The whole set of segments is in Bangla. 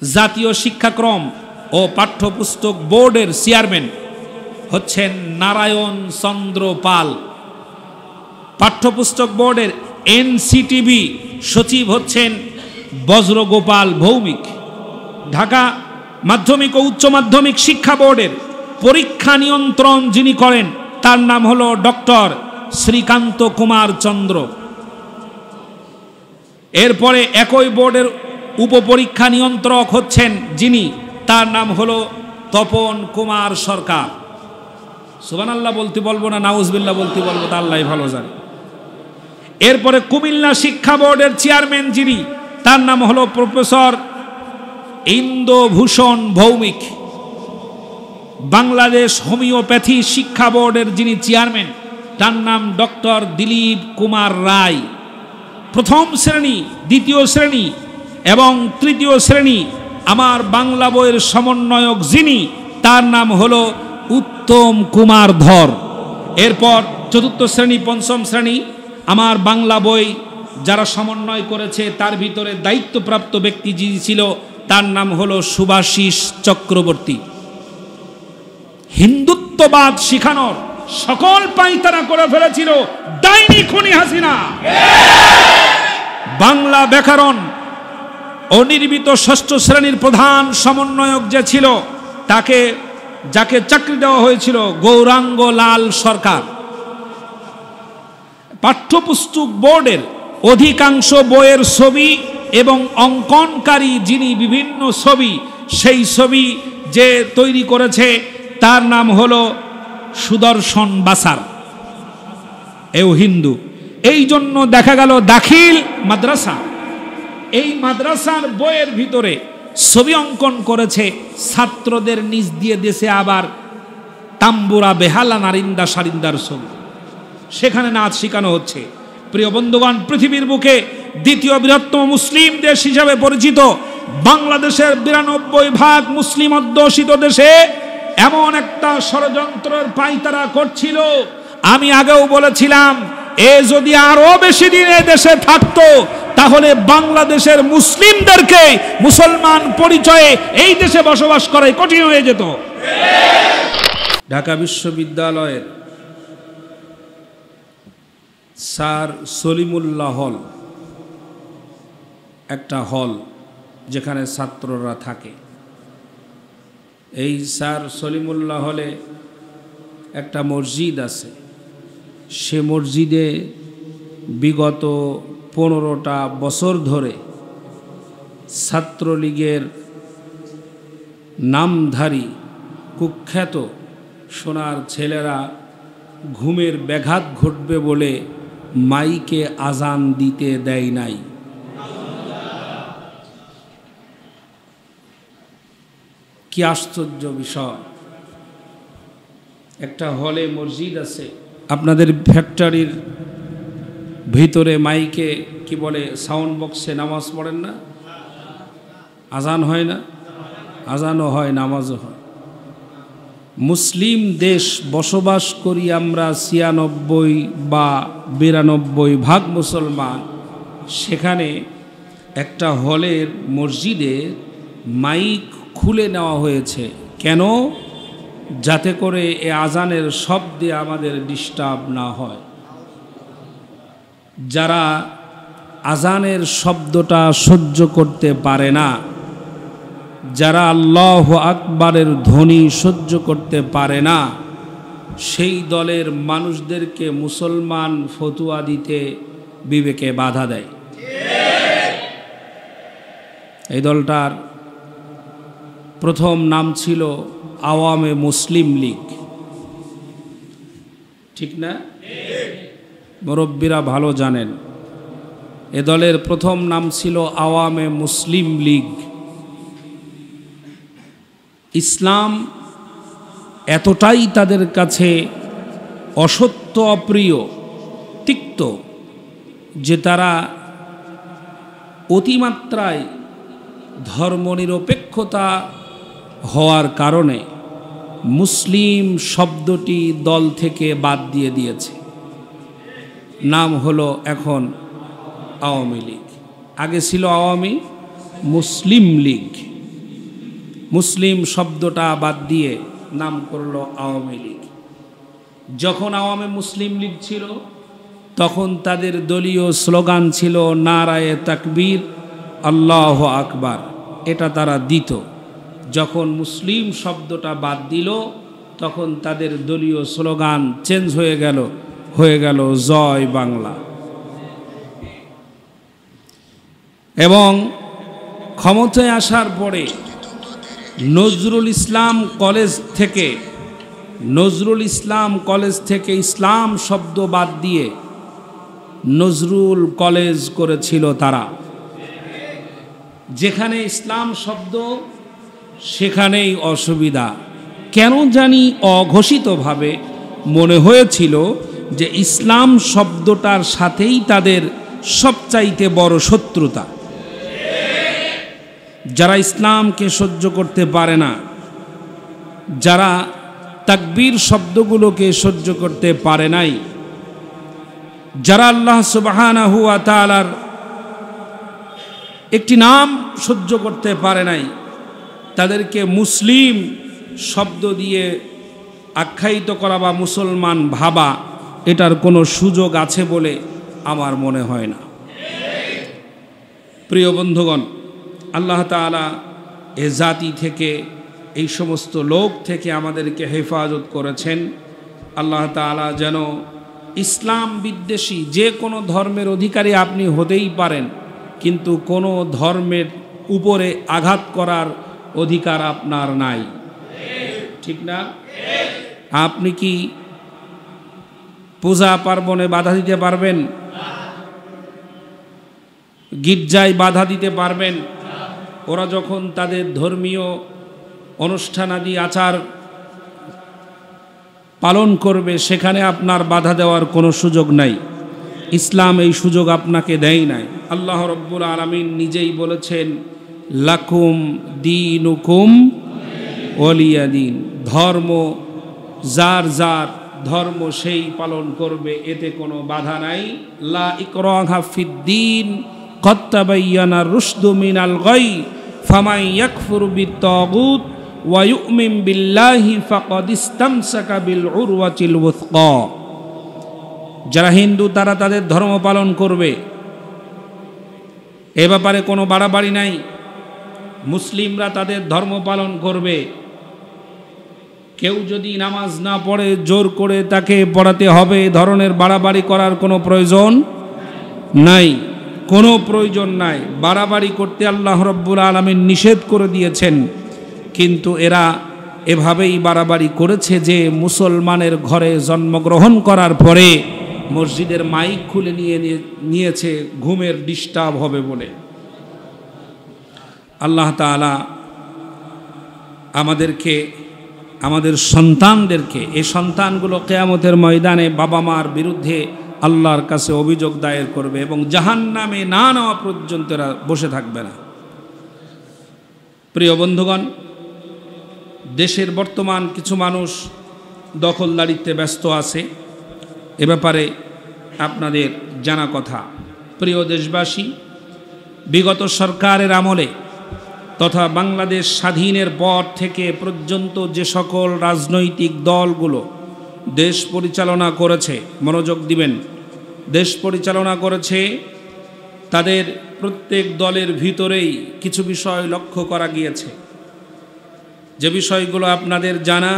জাতীয় শিক্ষাক্রম ও পাঠ্যপুস্তক বোর্ডের চেয়ারম্যান হচ্ছেন নারায়ণ চন্দ্র পাল। পাঠ্যপুস্তক বোর্ডের এনসিটিবি সচিব হচ্ছেন বজ্রগোপাল ভৌমিক। ঢাকা মাধ্যমিক ও উচ্চ মাধ্যমিক শিক্ষা বোর্ডের পরীক্ষা নিয়ন্ত্রণ যিনি করেন তার নাম হলো ডক্টর শ্রীকান্ত কুমার চন্দ্র। এরপরে একই বোর্ডের উপপরীক্ষা নিয়ন্ত্রক হচ্ছেন যিনি, তার নাম হলো তপন কুমার সরকার। সুবহানাল্লাহ বলতে বলবো না নাউজুবিল্লাহ বলতে বলবো, তা আল্লাহ ভালো জানে। এরপরে কুমিল্লা শিক্ষা বোর্ডের চেয়ারম্যান যিনি, তার নাম হলো প্রফেসর ইন্দ্রভূষণ ভৌমিক। বাংলাদেশ হোমিওপ্যাথি শিক্ষা বোর্ডের যিনি চেয়ারম্যান, তার নাম ডক্টর দিলীপ কুমার রায়। প্রথম শ্রেণী, দ্বিতীয় শ্রেণী এবং তৃতীয় শ্রেণী আমার বাংলা বইয়ের সমন্বয়ক যিনি, তার নাম হলো উত্তম কুমার ধর। এরপর চতুর্থ শ্রেণী, পঞ্চম শ্রেণী আমার বাংলা বই যারা সমন্বয় করেছে তার ভিতরে দায়িত্বপ্রাপ্ত ব্যক্তি যিনি ছিল, তার নাম হলো সুভাষিস চক্রবর্তী। হিন্দুত্ববাদ শিখানোর সকল পাঁয়তারা করে ফেলেছিল ডাইনি খুনি হাসিনা। বাংলা ব্যাকরণ অনির্মিত ষষ্ঠ শ্রেণীর প্রধান সমন্বয়ক যে ছিল, যাকে চাকরি দেওয়া হয়েছিল গৌরাঙ্গ লাল সরকার। পাঠ্যপুস্তক বোর্ডের অধিকাংশ বইয়ের ছবি এবং অঙ্কনকারী যিনি বিভিন্ন ছবি, সেই ছবি যে তৈরি করেছে তার নাম হলো সুদর্শন বাসার। এও হিন্দু। এই জন্য দেখা গেল দাখিল মাদ্রাসা, এই মাদ্রাসার বইয়ের ভিতরে ছবি অঙ্কন করেছে ছাত্রদের নিজ দিয়ে দেশে আবার তাম্বুরা বেহালা নারিন্দা সারিন্দার ছবি, সেখানে নাচ শেখানো হচ্ছে। প্রিয় বন্ধুগণ, পৃথিবীর বুকে দ্বিতীয় বৃহত্তম মুসলিম দেশ হিসাবে পরিচিত বাংলাদেশের 92% মুসলিম অধ্যুষিত দেশে এমন একটা ষড়যন্ত্রের পাঁয়তারা করছিল। আমি আগেও বলেছিলাম, এ যদি আরো বেশি দিন দেশে থাকতো তাহলে বাংলাদেশের মুসলিমদেরকে মুসলমান পরিচয়ে এই দেশে বসবাস করাই কঠিন হয়ে যেত। ঢাকা বিশ্ববিদ্যালয়ের স্যার সলিমুল্লাহ হল একটা হল যেখানে ছাত্ররা থাকে। এই স্যার সলিমুল্লাহ হলে একটা মসজিদ আছে। সে মসজিদে বিগত 15টা বছর ধরে ছাত্রলীগের নামধারী কুখ্যাত সোনার ছেলেরা ঘুমের ব্যাঘাত ঘটবে বলে মাইকে আজান দিতে দেয় নাই। কি আশ্চর্য বিষয়! একটা হলে মসজিদ আছে, আপনাদের ফ্যাক্টরির ভিতরে মাইকে কি বলে সাউন্ড বক্সে নামাজ পড়েন না? আজান হয় না? আজানও হয়, নামাজও হয়। মুসলিম দেশ বসবাস করি আমরা 96 বা 92% মুসলমান। সেখানে একটা হলের মসজিদে মাইক খুলে নেওয়া হয়েছে। কেন? যাতে করে এ আজানের শব্দে আমাদের ডিস্টার্ব না হয়। যারা আজানের শব্দটা সহ্য করতে পারে না, যারা আল্লাহু আকবারের ধ্বনি সহ্য করতে পারে না, সেই দলের মানুষদেরকে মুসলমান ফতুয়া দিতে বিবেকে বাধা দেয়। এই দলটার প্রথম নাম ছিল আওয়ামে মুসলিম লীগ, ঠিক না? মুরব্বীরা ভালো জানেন। এ দলের প্রথম নাম ছিল আওয়ামে মুসলিম লীগ। ইসলাম এতটাই তাদের কাছে অসত্য, অপ্রিয়, তিক্ত যে তারা অতিমাত্রায় ধর্মনিরপেক্ষতা হওয়ার কারণে মুসলিম শব্দটি দল থেকে বাদ দিয়ে দিয়েছে। নাম হলো এখন আওয়ামী লীগ। আগে ছিল আওয়ামী মুসলিম লীগ। মুসলিম শব্দটা বাদ দিয়ে নাম করলো আওয়ামী লীগ। যখন আওয়ামী মুসলিম লীগ ছিল তখন তাদের দলীয় স্লোগান ছিল নারায়ে তাকবীর, আল্লাহু আকবার। এটা তারা দিত। যখন মুসলিম শব্দটা বাদ দিল তখন তাদের দলীয় স্লোগান চেঞ্জ হয়ে গেল জয় বাংলা। এবং ক্ষমতায় আসার পরে নজরুল ইসলাম কলেজ থেকে ইসলাম শব্দ বাদ দিয়ে নজরুল কলেজ করেছিল তারা। যেখানে ইসলাম শব্দ সেখানেই অসুবিধা। কেন জানি অঘোষিতভাবে মনে হয়েছিল যে ইসলাম শব্দটার সাথেই তাদের সবচাইতে বড় শত্রুতা। যারা ইসলামকে সহ্য করতে পারে না, যারা তাকবীর শব্দগুলোকে সহ্য করতে পারে নাই, যারা আল্লাহ সুবহানাহু ওয়া তাআলার একটি নাম সহ্য করতে পারে নাই, তাদেরকে মুসলিম শব্দ দিয়ে আখ্যায়িত করা বা মুসলমান ভাবা এটার কোনো সুযোগ আছে বলে আমার মনে হয় না। প্রিয় বন্ধুগণ, আল্লাহ তাআলা এ জাতি থেকে, এই সমস্ত লোক থেকে আমাদেরকে হেফাজত করেছেন। আল্লাহ তাআলা যেন ইসলাম বিদ্বেষী যে কোনো ধর্মের অধিকারী আপনি হতেই পারেন, কিন্তু কোনো ধর্মের উপরে আঘাত করার অধিকার আপনার নাই, ঠিক না? আপনি কি পূজা পার্বণে বাধা দিতে পারবেন? গির্জায় বাধা দিতে পারবেন? ওরা যখন তাদের ধর্মীয় অনুষ্ঠানাদি আচার পালন করবে সেখানে আপনার বাধা দেওয়ার কোনো সুযোগ নাই। ইসলাম এই সুযোগ আপনাকে দেয় নাই। আল্লাহ রব্বুল আলামিন নিজেই বলেছেন, লাকুম দীনুকুম ওয়ালিয়া দিন। ধর্ম যার যার ধর্ম সেই পালন করবে, এতে কোনো বাধা নাই। লা ইকরাহা ফিদ্দীন ক্বাদ তাবায়্যানা রুশদু মিনাল গাই ফামান ইয়াকফুর বিত-তাগুত ওয়া ইউমিন বিল্লাহি ফাকাদ ইসতামসাকা বিল উরওয়াতিল ওয়াথকা। যারা হিন্দু তারা তাদের ধর্ম পালন করবে, এ ব্যাপারে কোনো বাড়াবাড়ি নাই। মুসলিমরা তাদের ধর্ম পালন করবে। কেউ যদি নামাজ না পড়ে জোর করে তাকে পড়াতে হবে, এ ধরনের বাড়াবাড়ি করার কোনো প্রয়োজন নাই, কোনো প্রয়োজন নাই। বাড়াবাড়ি করতে আল্লাহ রব্বুল আলামিন নিষেধ করে দিয়েছেন, কিন্তু এরা এভাবেই বাড়াবাড়ি করেছে যে মুসলমানের ঘরে জন্মগ্রহণ করার পরে মসজিদের মাইক খুলে নিয়েছে ঘুমের ডিস্টার্ব হবে বলে। আল্লাহ তাআলা আমাদেরকে, আমাদের সন্তানদেরকে, এই সন্তানগুলো কিয়ামতের ময়দানে বাবা মার বিরুদ্ধে আল্লাহর কাছে অভিযোগ দায়ের করবে এবং জাহান্নামে না নেওয়া পর্যন্ত এরা বসে থাকবে না। প্রিয় বন্ধুগণ, দেশের বর্তমান কিছু মানুষ দখলদারিত্বে ব্যস্ত আছে, এ ব্যাপারে আপনাদের জানা কথা। প্রিয় দেশবাসী, বিগত সরকারের আমলে তথা বাংলাদেশ স্বাধীনের পর থেকে পর্যন্ত যে সকল রাজনৈতিক দলগুলো দেশ পরিচালনা করেছে, মনোযোগ দিবেন, দেশ পরিচালনা করেছে, তাদের প্রত্যেক দলের ভিতরেই কিছু বিষয় লক্ষ্য করা গিয়েছে। যে বিষয়গুলো আপনাদের জানা: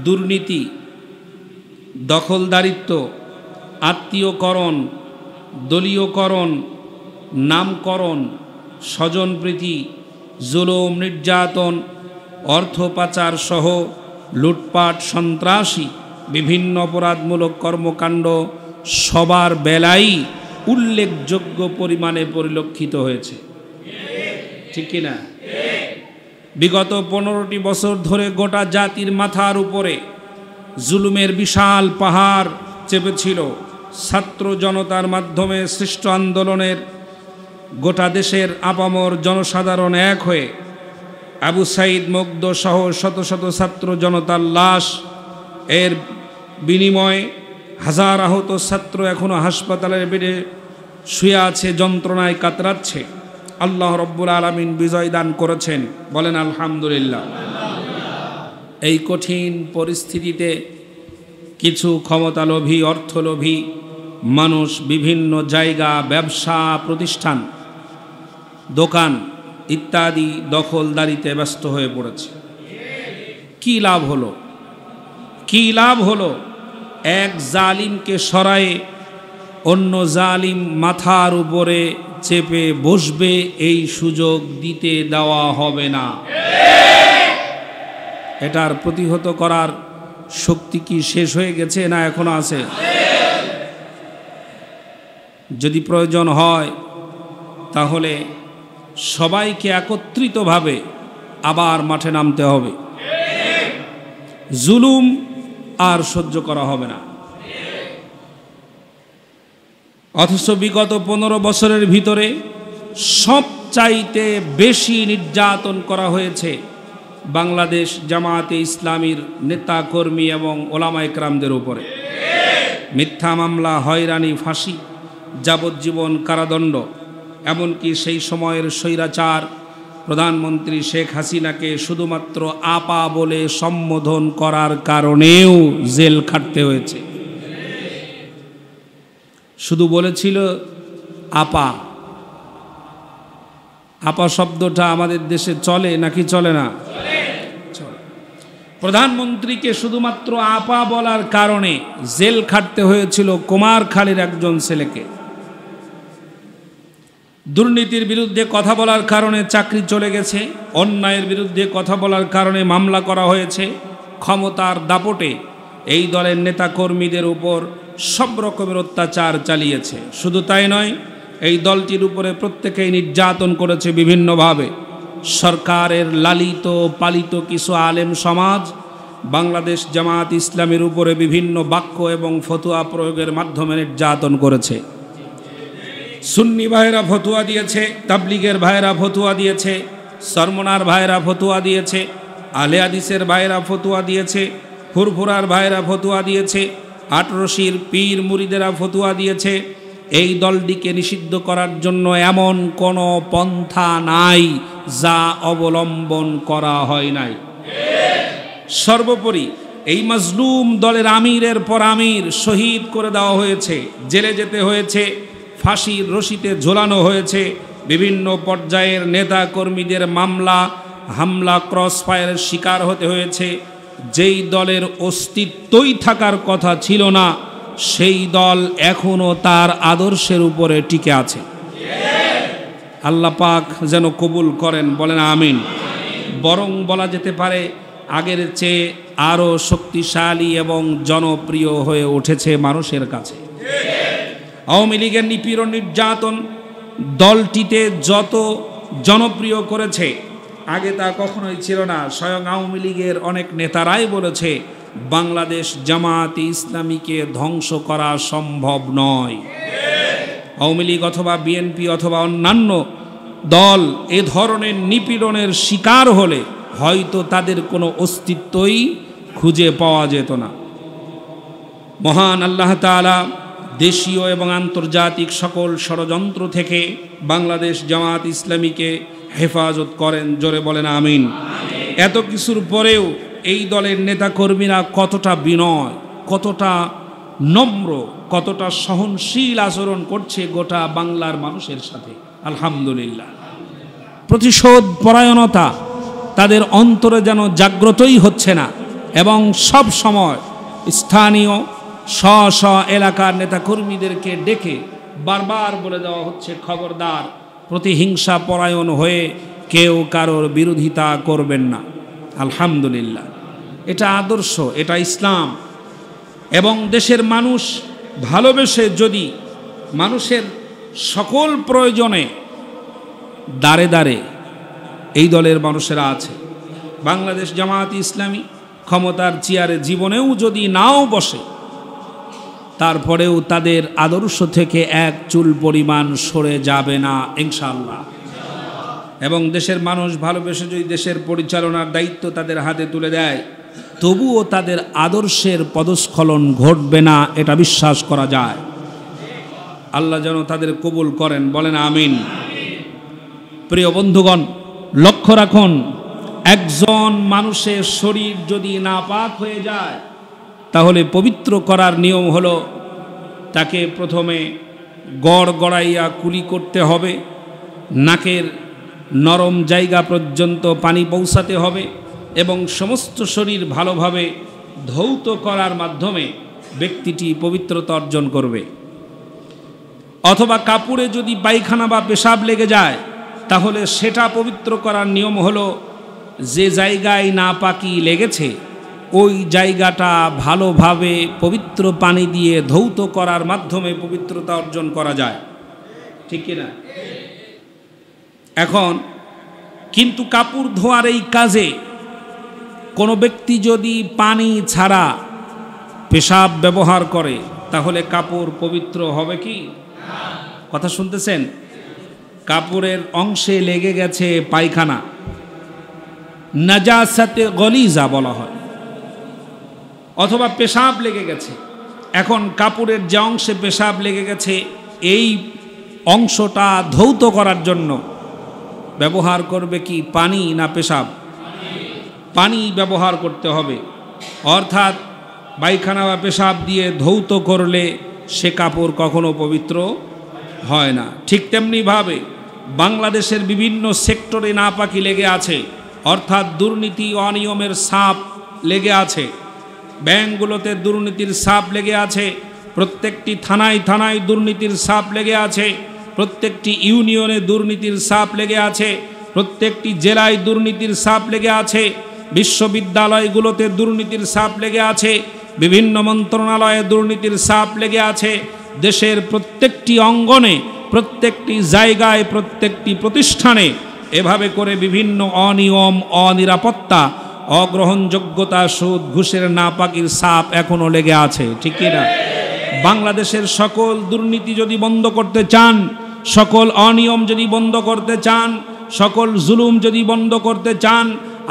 দুর্নীতি, দখলদারিত্ব, আত্মীয়করণ, দলীয়করণ, নামকরণ, স্বজনপ্রীতি, জুলুম, নির্যাতন, অর্থ পাচার সহ লুটপাট, সন্ত্রাসী, বিভিন্ন অপরাধমূলক কর্মকাণ্ড সবার বেলায় উল্লেখযোগ্য পরিমাণে পরিলক্ষিত হয়েছে, ঠিক কিনা? বিগত 15টি বছর ধরে গোটা জাতির মাথার উপরে জুলুমের বিশাল পাহাড় চেপেছিল। ছাত্র জনতার মাধ্যমে সৃষ্ট আন্দোলনের গোটা দেশের আপামর জনসাধারণ এক হয়ে আবু সাঈদ মুগ্ধ সহ শত শত ছাত্র জনতার লাশ, এর বিনিময়ে হাজার আহত ছাত্র এখনো হাসপাতালের বেডে শুয়ে আছে, যন্ত্রণায় কাতরাচ্ছে। আল্লাহ রব্বুল আলামিন বিজয় দান করেছেন, বলেন আলহামদুলিল্লাহ। এই কঠিন পরিস্থিতিতে কিছু ক্ষমতালোভী, অর্থলোভী মানুষ বিভিন্ন জায়গা, ব্যবসা প্রতিষ্ঠান, দোকান ইত্যাদি দখলদারিতে ব্যস্ত হয়ে পড়েছে। কি লাভ হলো? কি লাভ হলো? এক জালিমকে সরায়ে অন্য জালিম মাথার উপরে চেপে বসবে, এই সুযোগ দিতে দেওয়া হবে না। এটার প্রতিহত করার শক্তি কি শেষ হয়ে গেছে না এখনো আছে? যদি প্রয়োজন হয় তাহলে সবাইকে একত্রিতভাবে আবার মাঠে নামতে হবে। জুলুম আর সহ্য করা হবে না। অথচ বিগত 15 বছরের ভিতরে সবচাইতে বেশি নির্যাতন করা হয়েছে বাংলাদেশ জামায়াতে ইসলামীর নেতা কর্মী এবং ওলামা ইকরামদের উপরে। মিথ্যা মামলা, হয়রানি, ফাঁসি, যাবজ্জীবন কারাদণ্ড, এমনকি সেই সময়ের স্বৈরাচার প্রধানমন্ত্রী শেখ হাসিনাকে শুধুমাত্র আপা বলে সম্বোধন করার কারণেও জেল খাটতে হয়েছে। শুধু বলেছিল আপা। আপা শব্দটা আমাদের দেশে চলে নাকি চলে না? প্রধানমন্ত্রীকে শুধুমাত্র আপা বলার কারণে জেল খাটতে হয়েছিল কুমারখালীর একজন ছেলেকে। দুর্নীতির বিরুদ্ধে কথা বলার কারণে চাকরি চলে গেছে, অন্যায়ের বিরুদ্ধে কথা বলার কারণে মামলা করা হয়েছে। ক্ষমতার দাপটে এই দলের নেতা কর্মীদের উপর সব রকমের অত্যাচার চালিয়েছে। শুধু তাই নয়, এই দলটির উপরে প্রত্যেকেই নির্যাতন করেছে বিভিন্নভাবে। সরকারের লালিত পালিত কিছু আলেম সমাজ বাংলাদেশ জামায়াত ইসলামের উপরে বিভিন্ন বাক্য এবং ফতোয়া প্রয়োগের মাধ্যমে নির্যাতন করেছে। সুন্নি ভাইয়েরা ফতোয়া দিয়েছে, তাবলিগের ভাইয়েরা ফতোয়া দিয়েছে, সরমনার ভাইয়েরা ফতোয়া দিয়েছে, আলে হাদিসের ভাইয়েরা ফতোয়া দিয়েছে, ফুরফুরার ভাইয়েরা ফতোয়া দিয়েছে, আটরশির পীর মুরিদেরা ফতোয়া দিয়েছে। এই দলটিকে নিষিদ্ধ করার জন্য এমন কোনো পন্থা নাই যা অবলম্বন করা হয় নাই। সর্বোপরি এই মাজলুম দলের আমিরের পর আমির শহীদ করে দেওয়া হয়েছে, জেলে যেতে হয়েছে, ফাঁসির রশিতে ঝোলানো হয়েছে। বিভিন্ন পর্যায়ের নেতা কর্মীদের মামলা, হামলা, ক্রস ফায়ারের শিকার হতে হয়েছে। যেই দলের অস্তিত্বই থাকার কথা ছিল না, সেই দল এখনো তার আদর্শের উপরে টিকে আছে। আল্লাহ পাক যেন কবুল করেন, বলেন আমিন। বরং বলা যেতে পারে আগের চেয়ে আরও শক্তিশালী এবং জনপ্রিয় হয়ে উঠেছে মানুষের কাছে। আওয়ামী লীগের নিপীড়ন নির্যাতন দলটিতে যত জনপ্রিয় করেছে, আগে তা কখনোই ছিল না। স্বয়ং আওয়ামী লীগের অনেক নেতারাই বলেছে বাংলাদেশ জামায়াতে ইসলামীকে ধ্বংস করা সম্ভব নয়। আওয়ামী লীগ অথবা বিএনপি অথবা অন্যান্য দল এ ধরনের নিপীড়নের শিকার হলে হয়তো তাদের কোনো অস্তিত্বই খুঁজে পাওয়া যেত না। মহান আল্লাহ তাআলা দেশীয় এবং আন্তর্জাতিক সকল ষড়যন্ত্র থেকে বাংলাদেশ জামায়াত ইসলামীকে হেফাজত করেন, জোরে বলেন আমিন। এত কিছুর পরেও এই দলের নেতাকর্মীরা কতটা বিনয়, কতটা নম্র, কতটা সহনশীল আচরণ করছে গোটা বাংলার মানুষের সাথে, আলহামদুলিল্লাহ। প্রতিশোধ পরায়ণতা তাদের অন্তরে যেন জাগ্রতই হচ্ছে না, এবং সব সময় স্থানীয় স্ব এলাকার নেতাকর্মীদেরকে ডেকে বারবার বলে দেওয়া হচ্ছে, খবরদার, প্রতিহিংসা পরায়ণ হয়ে কেউ কারোর বিরোধিতা করবেন না। আলহামদুলিল্লাহ, এটা আদর্শ, এটা ইসলাম। এবং দেশের মানুষ ভালোবেসে যদি মানুষের সকল প্রয়োজনে দাঁড়ে দাঁড়ে এই দলের মানুষেরা আছে। বাংলাদেশ জামায়াত ইসলামী ক্ষমতার চেয়ারে জীবনেও যদি নাও বসে, তারপরেও তাদের আদর্শ থেকে এক চুল পরিমাণ সরে যাবে না ইনশাআল্লাহ। এবং দেশের মানুষ ভালোবেসে যদি দেশের পরিচালনার দায়িত্ব তাদের হাতে তুলে দেয়, তবুও তাদের আদর্শের পদস্খলন ঘটবে না, এটা বিশ্বাস করা যায়। আল্লাহ যেন তাদের কবুল করেন, বলেন আমিন। প্রিয় বন্ধুগণ, লক্ষ্য রাখুন, একজন মানুষের শরীর যদি নাপাক হয়ে যায় তাহলে পবিত্র করার নিয়ম হলো তাকে প্রথমে গড় গড়াইয়া কুলি করতে হবে, নাকের নরম জায়গা পর্যন্ত পানি পৌঁছাতে হবে এবং সমস্ত শরীর ভালোভাবে ধৌত করার মাধ্যমে ব্যক্তিটি পবিত্রতা অর্জন করবে। অথবা কাপড়ে যদি পায়খানা বা পেশাব লেগে যায় তাহলে সেটা পবিত্র করার নিয়ম হলো যে জায়গায় নাপাকি লেগেছে ওই জায়গাটা ভালোভাবে পবিত্র পানি দিয়ে ধৌত করার মাধ্যমে পবিত্রতা অর্জন করা যায়, ঠিক কিনা? এখন কিন্তু কাপড় ধোয়ার এই কাজে কোনো ব্যক্তি যদি পানি ছাড়া পেশাব ব্যবহার করে তাহলে কাপড় পবিত্র হবে কি? কথা শুনতেছেন? কাপড়ের অংশে লেগে গেছে পায়খানা, নাজাসাতে গলিজা বলা হয়, অথবা পেশাব লেগে গেছে। এখন কাপড়ের যে অংশে পেশাব লেগে গেছে এই অংশটা ধৌত করার জন্য ব্যবহার করবে কি পানি না পেশাব? পানি ব্যবহার করতে হবে। অর্থাৎ পায়খানা বা পেশাব দিয়ে ধৌত করলে সে কাপড় কখনো পবিত্র হয় না। ঠিক তেমনিভাবে বাংলাদেশের বিভিন্ন সেক্টরে নাপাকি লেগে আছে, অর্থাৎ দুর্নীতি অনিয়মের ছাপ লেগে আছে। ব্যাংকগুলোতে দুর্নীতির ছাপ লেগে আছে, প্রত্যেকটি থানায় থানায় দুর্নীতির ছাপ লেগে আছে, প্রত্যেকটি ইউনিয়নে দুর্নীতির ছাপ লেগে আছে, প্রত্যেকটি জেলায় দুর্নীতির ছাপ লেগে আছে, বিশ্ববিদ্যালয়গুলোতে দুর্নীতির ছাপ লেগে আছে, বিভিন্ন মন্ত্রণালয়ে দুর্নীতির ছাপ লেগে আছে। দেশের প্রত্যেকটি অঙ্গনে, প্রত্যেকটি জায়গায়, প্রত্যেকটি প্রতিষ্ঠানে এভাবে করে বিভিন্ন অনিয়ম, অনিরাপত্তা, অগ্রহণযোগ্যতা, সুদ, ঘুষের নাপাকির ছাপ এখনো লেগে আছে, ঠিক কিনা? বাংলাদেশের সকল দুর্নীতি যদি বন্ধ করতে চান, সকল অনিয়ম যদি বন্ধ করতে চান, সকল জুলুম যদি বন্ধ করতে চান,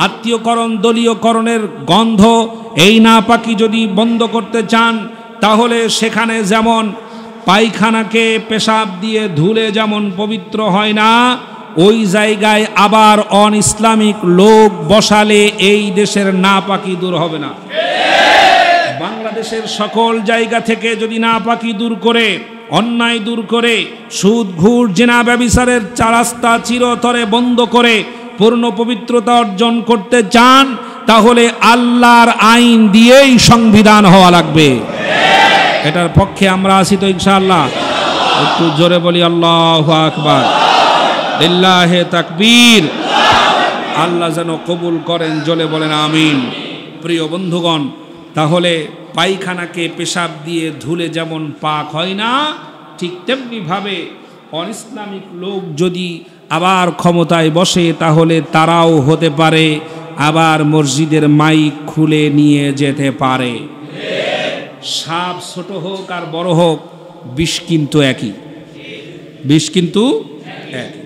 আত্মীয়করণ, দলীয়করণের গন্ধ, এই নাপাকি যদি বন্ধ করতে চান, তাহলে সেখানে যেমন পায়খানাকে পেশাব দিয়ে ধুলে যেমন পবিত্র হয় না, ওই জায়গায় আবার অন ইসলামিক লোক বসালে এই দেশের নাপাকি দূর হবে না। বাংলাদেশের সকল জায়গা থেকে যদি নাপাকি দূর করে, অন্যায় দূর করে, সুদ, ঘুষ, জিনা, ব্যভিচারের রাস্তা চিরতরে বন্ধ করে পূর্ণ পবিত্রতা অর্জন করতে চান, তাহলে আল্লাহর আইন দিয়েই সংবিধান হওয়া লাগবে। এটার পক্ষে আমরা আছি তো ইনশাআল্লাহ? একটু জোরে বলি আল্লাহু আকবার, লিল্লাহি তাকবীর। আল্লাহ যেন কবুল করেন, জোরে বলেন আমিন। প্রিয় বন্ধুগণ, তাহলে পায়খানাকে পেশাব দিয়ে ধুলে যেমন পাক হয় না, ঠিক তেমনিভাবে অনিসলামিক লোক যদি আবার ক্ষমতায় বসে তাহলে তারাও হতে পারে আবার মসজিদের মাইক খুলে নিয়ে যেতে পারে। সাপ ছোট হোক আর বড় হোক, বিষ কিন্তু একই, বিষ কিন্তু একই।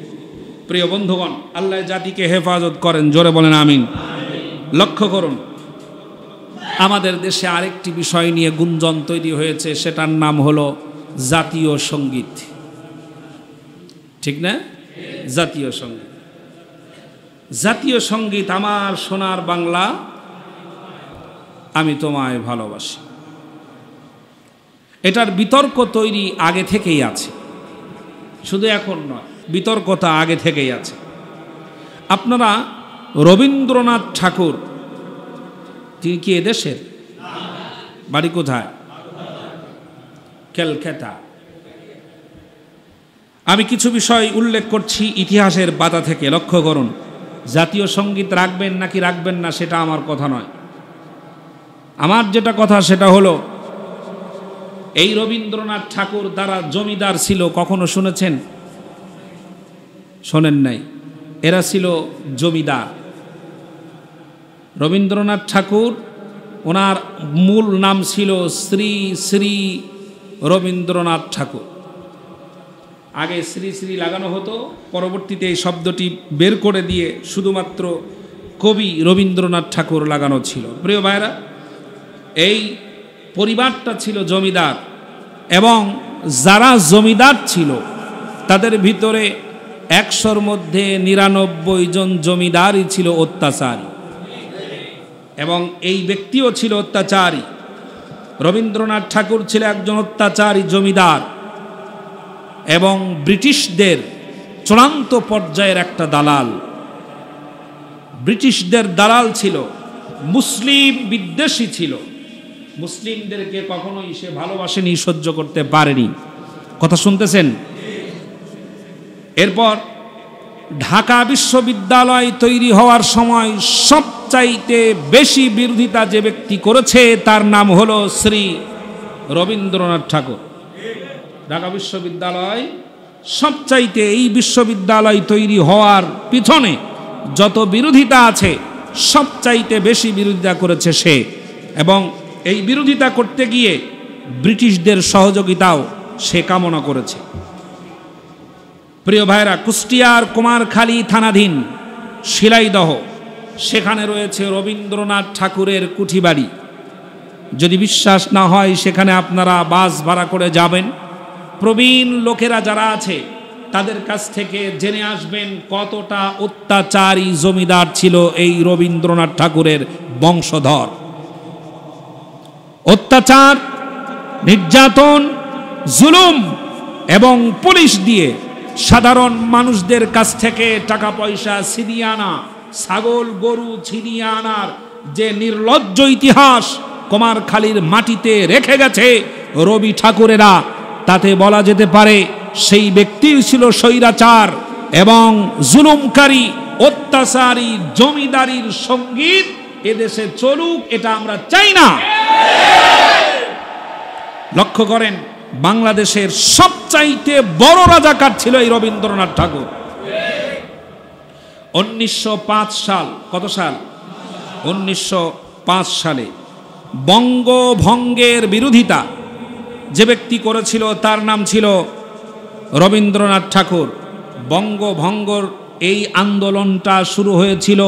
প্রিয় বন্ধুগণ, আল্লাহ জাতিকে হেফাজত করেন, জোরে বলেন আমিন। লক্ষ্য করুন, আমাদের দেশে আরেকটি বিষয় নিয়ে গুঞ্জন তৈরি হয়েছে, সেটার নাম হলো জাতীয় সঙ্গীত, ঠিক না? জাতীয় সঙ্গীত, জাতীয় সঙ্গীত আমার সোনার বাংলা আমি তোমায় ভালোবাসি। এটার বিতর্ক তৈরি আগে থেকেই আছে, শুধু এখন নয়, বিতর্কতা আগে থেকেই আছে। আপনারা রবীন্দ্রনাথ ঠাকুর, তিনি কি এদেশের? বাড়ি কোথায়? ক্যালকাটা। আমি কিছু বিষয় উল্লেখ করছি ইতিহাসের পাতা থেকে, লক্ষ্য করুন। জাতীয় সঙ্গীত রাখবেন নাকি রাখবেন না সেটা আমার কথা নয়, আমার যেটা কথা সেটা হলো এই রবীন্দ্রনাথ ঠাকুর দ্বারা জমিদার ছিল, কখনো শুনেছেন? শোনেন নাই? এরা ছিল জমিদার। রবীন্দ্রনাথ ঠাকুর, ওনার মূল নাম ছিল শ্রী শ্রী রবীন্দ্রনাথ ঠাকুর। আগে শ্রী শ্রী লাগানো হতো, পরবর্তীতে এই শব্দটি বের করে দিয়ে শুধুমাত্র কবি রবীন্দ্রনাথ ঠাকুর লাগানো ছিল। প্রিয় ভাইরা, এই পরিবারটা ছিল জমিদার, এবং যারা জমিদার ছিল তাদের ভিতরে 100-র মধ্যে 99 জন জমিদারই ছিল অত্যাচারী, এবং এই ব্যক্তিও ছিল অত্যাচারী। রবীন্দ্রনাথ ঠাকুর ছিল একজন অত্যাচারী জমিদার এবং ব্রিটিশদের চূড়ান্ত পর্যায়ের একটা দালাল। ব্রিটিশদের দালাল ছিল, মুসলিম বিদ্বেষী ছিল, মুসলিমদেরকে কখনোই সে ভালোবাসেনি, সহ্য করতে পারেনি। কথা শুনতেছেন? এরপর ঢাকা বিশ্ববিদ্যালয় তৈরি হওয়ার সময় সবচাইতে বেশি বিরোধিতা যে ব্যক্তি করেছে তার নাম হলো শ্রী রবীন্দ্রনাথ ঠাকুর। ঢাকা বিশ্ববিদ্যালয় সবচাইতে, এই বিশ্ববিদ্যালয় তৈরি হওয়ার পিছনে যত বিরোধিতা আছে সবচাইতে বেশি বিরোধিতা করেছে সে, এবং এই বিরোধিতা করতে গিয়ে ব্রিটিশদের সহযোগিতাও সে কামনা করেছে। প্রিয় ভাইরা, কুষ্টিয়ার কুমারখালী থানাধীন শিলাইদহ, সেখানে রয়েছে রবীন্দ্রনাথ ঠাকুরের কুঠিবাড়ি। যদি বিশ্বাস না হয় সেখানে আপনারা বাস ভাড়া করে যাবেন, প্রবীণ লোকেরা যারা আছে তাদের কাছ থেকে জেনে আসবেন কতটা অত্যাচারী জমিদার ছিল এই রবীন্দ্রনাথ ঠাকুরের বংশধর। অত্যাচার, নির্যাতন, জুলুম এবং পুলিশ দিয়ে সাধারণ মানুষদের কাছ থেকে টাকা পয়সা ছিনিয়ে আনা, ছাগল গরু ছিনিয়ে আনার যে নির্লজ্জ ইতিহাস কুমারখালীর মাটিতে রেখে গেছে রবি ঠাকুরেরা, তাতে বলা যেতে পারে সেই ব্যক্তি ছিল স্বৈরাচার এবং জুলুমকারী, অত্যাচারী জমিদারির সঙ্গীত এদেশে চলুক, এটা আমরা চাই না। লক্ষ্য করেন, বাংলাদেশের সবচাইতে বড় রাজাকার ছিল এই রবীন্দ্রনাথ ঠাকুর। 1905 সাল, কত সাল? 1905 সালে বঙ্গভঙ্গের বিরোধিতা যে ব্যক্তি করেছিল তার নাম ছিল রবীন্দ্রনাথ ঠাকুর। বঙ্গভঙ্গর এই আন্দোলনটা শুরু হয়েছিল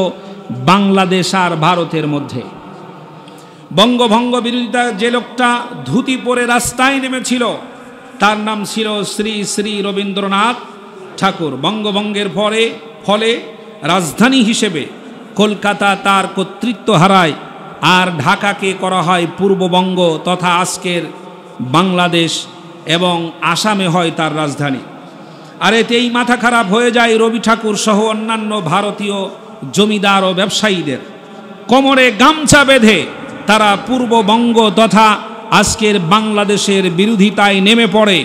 বাংলাদেশ আর ভারতের মধ্যে। বঙ্গভঙ্গ বিরোধিতা যে লোকটা ধুতি পরে রাস্তায় নেমেছিল তার নাম ছিল শ্রী শ্রী রবীন্দ্রনাথ ঠাকুর। বঙ্গভঙ্গের ফলে রাজধানী হিসেবে কলকাতা তার কর্তৃত্ব হারায়, আর ঢাকাকে করা হয় পূর্ববঙ্গ তথা আজকের বাংলাদেশ, এবং আসামে হয় তার রাজধানী। আর এতেই মাথা খারাপ হয়ে যায় রবি ঠাকুর সহ অন্যান্য ভারতীয় জমিদার ও ব্যবসায়ীদের। কোমরে গামছা বেঁধে তারা পূর্ববঙ্গ তথা আজকের বাংলাদেশের বিরোধিতায় নেমে পড়ে,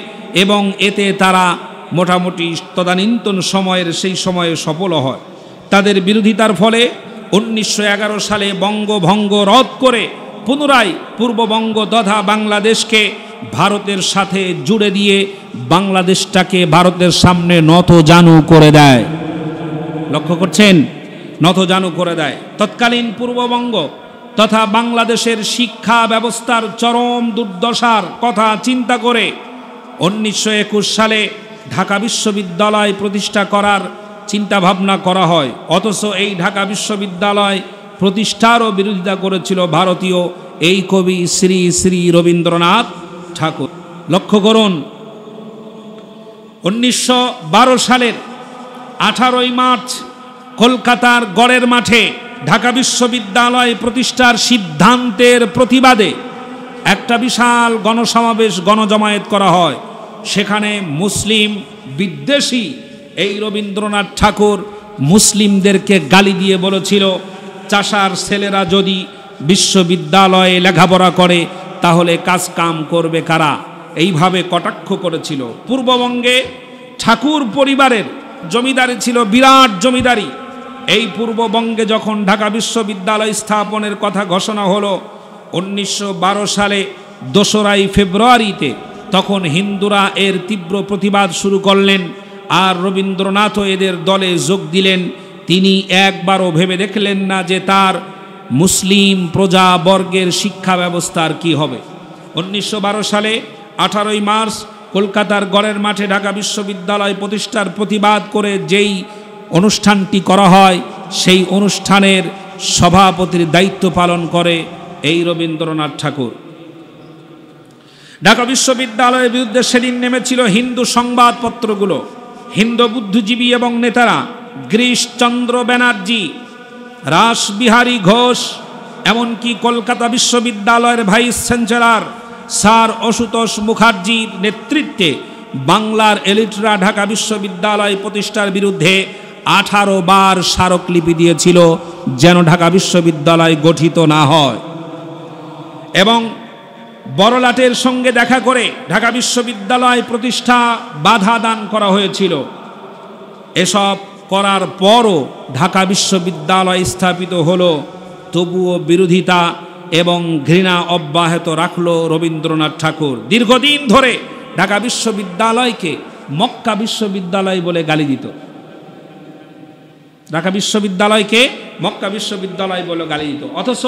এবং এতে তারা মোটামুটি তদানীন্তন সময়ের সেই সময়ে সফল হয়। তাদের বিরোধিতার ফলে 1911 সালে বঙ্গভঙ্গ রদ করে পুনরায় পূর্ববঙ্গ তথা বাংলাদেশকে ভারতের সাথে জুড়ে দিয়ে বাংলাদেশটাকে ভারতের সামনে নতজানু করে দেয়। লক্ষ্য করছেন? নতজানু করে দেয়। তৎকালীন পূর্ববঙ্গ তথা বাংলাদেশের শিক্ষা ব্যবস্থার চরম দুর্দশার কথা চিন্তা করে 1921 সালে ঢাকা বিশ্ববিদ্যালয় প্রতিষ্ঠা করার চিন্তা ভাবনা করা হয়। অথচ এই ঢাকা বিশ্ববিদ্যালয় প্রতিষ্ঠারও বিরোধিতা করেছিল ভারতীয় এই কবি শ্রী শ্রী রবীন্দ্রনাথ ঠাকুর। লক্ষ্য করুন, 1912 সালের 18 মার্চ কলকাতার গড়ের মাঠে ঢাকা বিশ্ববিদ্যালয় প্রতিষ্ঠার সিদ্ধান্তের প্রতিবাদে একটা বিশাল গণসমাবেশ, গণজমায়েত করা হয়। সেখানে মুসলিম বিদ্বেষী এই রবীন্দ্রনাথ ঠাকুর মুসলিমদেরকে গালি দিয়ে বলেছিল, চাষার ছেলেরা যদি বিশ্ববিদ্যালয়ে লেখাপড়া করে তাহলে কাজ কাম করবে কারা? এইভাবে কটাক্ষ করেছিল। পূর্ববঙ্গে ঠাকুর পরিবারের জমিদারি ছিল বিরাট জমিদারি। এই পূর্ববঙ্গে যখন ঢাকা বিশ্ববিদ্যালয় স্থাপনের কথা ঘোষণা হলো 1912 সালে 2রা ফেব্রুয়ারিতে, তখন হিন্দুরা এর তীব্র প্রতিবাদ শুরু করলেন, আর রবীন্দ্রনাথও এদের দলে যোগ দিলেন। তিনি একবারও ভেবে দেখলেন না যে তার মুসলিম প্রজাবর্গের শিক্ষা ব্যবস্থার কি হবে। 1912 সালে 18 মার্চ কলকাতার গড়ের মাঠে ঢাকা বিশ্ববিদ্যালয় প্রতিষ্ঠার প্রতিবাদ করে যেই অনুষ্ঠানটি করা হয়, সেই অনুষ্ঠানের সভাপতির দায়িত্ব পালন করে এই রবীন্দ্রনাথ ঠাকুর। ঢাকা বিশ্ববিদ্যালয়ের বিরুদ্ধে সেদিন নেমেছিল হিন্দু সংবাদপত্রগুলো। হিন্দু বুদ্ধিজীবী এবং নেতারা গিরিশচন্দ্র ব্যানার্জি, রাসবিহারী ঘোষ, এমনকি কলকাতা বিশ্ববিদ্যালয়ের ভাইস চ্যান্সেলর স্যার অশুতোষ মুখার্জির নেতৃত্বে বাংলার এলিটরা ঢাকা বিশ্ববিদ্যালয় প্রতিষ্ঠার বিরুদ্ধে 18 বার স্মারকলিপি দিয়েছিল যেন ঢাকা বিশ্ববিদ্যালয় গঠিত না হয়, এবং বড়লাটের সঙ্গে দেখা করে ঢাকা বিশ্ববিদ্যালয় প্রতিষ্ঠা বাধা দান করা হয়েছিল। এসব করার পরও ঢাকা বিশ্ববিদ্যালয় স্থাপিত হলো, তবুও বিরোধিতা এবং ঘৃণা অব্যাহত রাখল রবীন্দ্রনাথ ঠাকুর। দীর্ঘদিন ধরে ঢাকা বিশ্ববিদ্যালয়কে মক্কা বিশ্ববিদ্যালয় বলে গালি দিত। ঢাকা বিশ্ববিদ্যালয়কে মক্কা বিশ্ববিদ্যালয় বলে গালি দিত। অথচ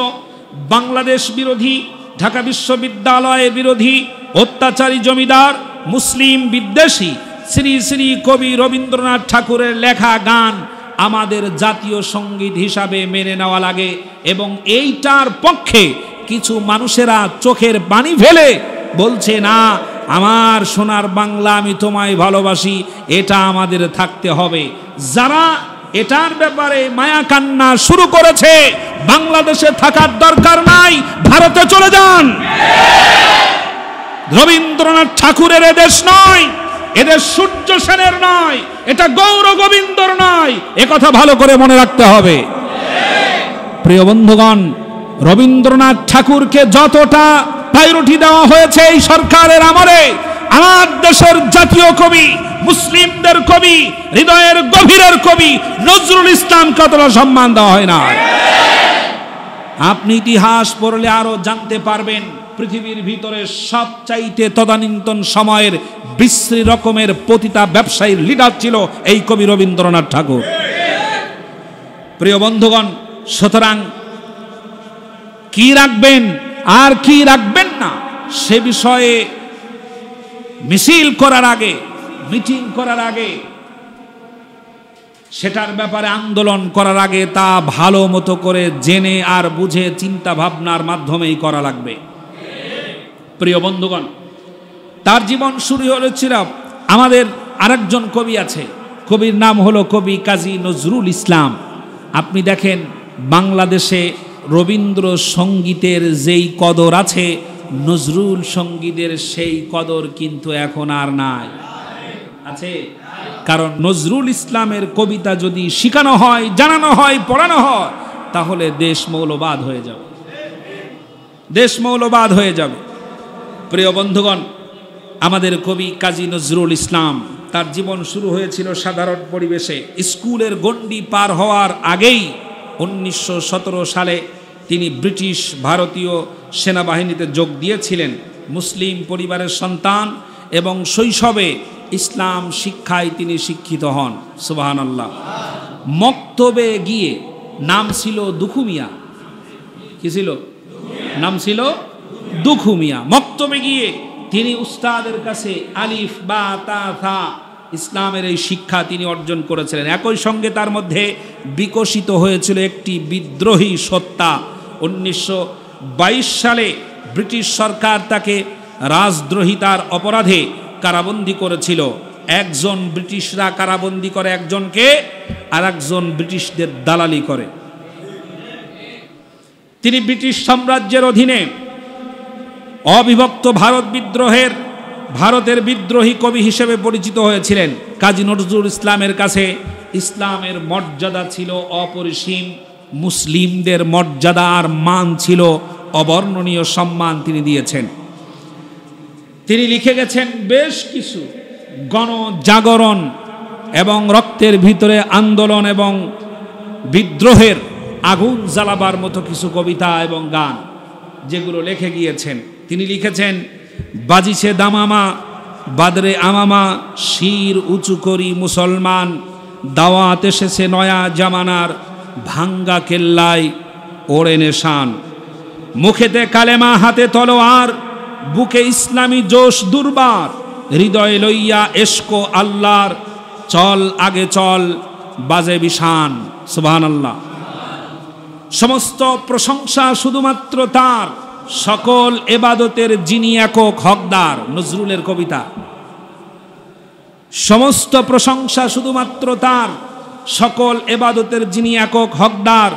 বাংলাদেশ বিরোধী, ঢাকা বিশ্ববিদ্যালয়ের বিরোধী, অত্যাচারী জমিদার, মুসলিম বিদ্বেষী শ্রী শ্রী কবি রবীন্দ্রনাথ ঠাকুরের লেখা গান আমাদের জাতীয় সঙ্গীত হিসাবে মেনে নেওয়া লাগে, এবং এইটার পক্ষে কিছু মানুষেরা চোখের পানি ফেলে বলছে, না, আমার সোনার বাংলা, আমি তোমায় ভালোবাসি, এটা আমাদের থাকতে হবে। যারা এটার ব্যাপারে মায়া কান্না শুরু করেছে, বাংলাদেশে থাকার দরকার নাই, ভারতে চলে যান। রবীন্দ্রনাথ ঠাকুরের এদেশ নয়, এদেশ সূর্য সেনের নয়, এটা গৌর গোবিন্দর নয়, একথা ভালো করে মনে রাখতে হবে। প্রিয় বন্ধুগণ, রবীন্দ্রনাথ ঠাকুরকে যতটা প্রায়োরিটি দেওয়া হয়েছে এই সরকারের আমলে, আমার দেশের জাতীয় কবি, মুসলিমদের কবি, হৃদয়ের গভীরের কবি নজরুল ইসলামকে কতটা সম্মান দেওয়া হয় না। আপনি ইতিহাস পড়লে আরো জানতে পারবেন, পৃথিবীর ভিতরে সবচাইতে তদানীন্তন সময়ের বিশ্রী রকমের পতিতা ব্যবসায়ীর লিডার ছিল এই কবি রবীন্দ্রনাথ ঠাকুর। প্রিয় বন্ধুগণ, সুতরাং কি রাখবেন আর কি রাখবেন না সে বিষয়ে মিছিল করার আগে, মিটিং করার আগে, সেটার ব্যাপারে আন্দোলন করার আগে তা ভালো মতো করে জেনে আর বুঝে চিন্তা ভাবনার মাধ্যমেই করা লাগবে। প্রিয় বন্ধুগণ, তার জীবন শুরু হয়েছিল, আমাদের আরেকজন কবি আছে, কবির নাম হলো কবি কাজী নজরুল ইসলাম। আপনি দেখেন বাংলাদেশে রবীন্দ্র সঙ্গীতের যেই কদর আছে, নজরুল সঙ্গীতের সেই কদর কিন্তু এখন আর নাই। আছে, কারণ নজরুল ইসলামের কবিতা যদি শেখানো হয়, জানানো হয়, পড়ানো হয়, তাহলে দেশ মৌলবাদ হয়ে যাবে, দেশ মৌলবাদ হয়ে যাবে। প্রিয় বন্ধুগণ, আমাদের কবি কাজী নজরুল ইসলাম, তার জীবন শুরু হয়েছিল সাধারণ পরিবেশে। স্কুলের গণ্ডি পার হওয়ার আগেই 1917 সালে তিনি ব্রিটিশ ভারতীয় সেনাবাহিনীতে যোগ দিয়েছিলেন। মুসলিম পরিবারের সন্তান এবং শৈশবে ইসলাম শিক্ষায় তিনি শিক্ষিত হন। সুবহানাল্লাহ। মক্তবে গিয়ে, নাম ছিল দুখু মিয়া, কি ছিল নাম ছিল দুখু মিয়া। মক্তবে গিয়ে তিনি উস্তাদের কাছে আলিফ বা তা থা ইসলামের এই শিক্ষা তিনি অর্জন করেছিলেন। একই সঙ্গে তার মধ্যে বিকশিত হয়েছিল একটি বিদ্রোহী সত্তা। 1922 সালে ব্রিটিশ সরকার তাকে রাজদ্রোহিতার অপরাধে কারাবন্দী করেছিল। একজন ব্রিটিশরা কারাবন্দী করে একজনকে, আর একজন ব্রিটিশদের দালালি করে। তিনি ব্রিটিশ সাম্রাজ্যের অধীনে অবিভক্ত ভারতের বিদ্রোহী কবি হিসেবে পরিচিত হয়েছিলেন। কাজী নজরুল ইসলামের কাছে ইসলামের মর্যাদা ছিল অপরিসীম, মুসলিমদের মর্যাদা আর মান ছিল অবর্ণনীয় সম্মান তিনি দিয়েছেন। তিনি লিখে গেছেন বেশ কিছু গণজাগরণ এবং রক্তের ভিতরে আন্দোলন এবং বিদ্রোহের আগুন জ্বালাবার মতো কিছু কবিতা এবং গান, যেগুলো লিখে গিয়েছেন। তিনি লিখেছেন, বাজিছে দামামা বাদরে আমামা, শির উঁচু করি মুসলমান, দাওয়াত এসেছে নয়া জামানার, ভাঙ্গা কেল্লায় ওড়ে নেশান, মুখেতে কালেমা হাতে তলোয়ার, বুকে ইসলামী জোশ দুর্বার, হৃদয় লইয়া এশকো আল্লাহর, চল আগে চল বাজে বিশান। সুবহানাল্লাহ। সমস্ত প্রশংসা শুধুমাত্র তার, সকল এবাদতের যিনি একক হকদার। নজরুলের কবিতা। সমস্ত প্রশংসা শুধুমাত্র তার, সকল এবাদতের যিনি একক হকদার,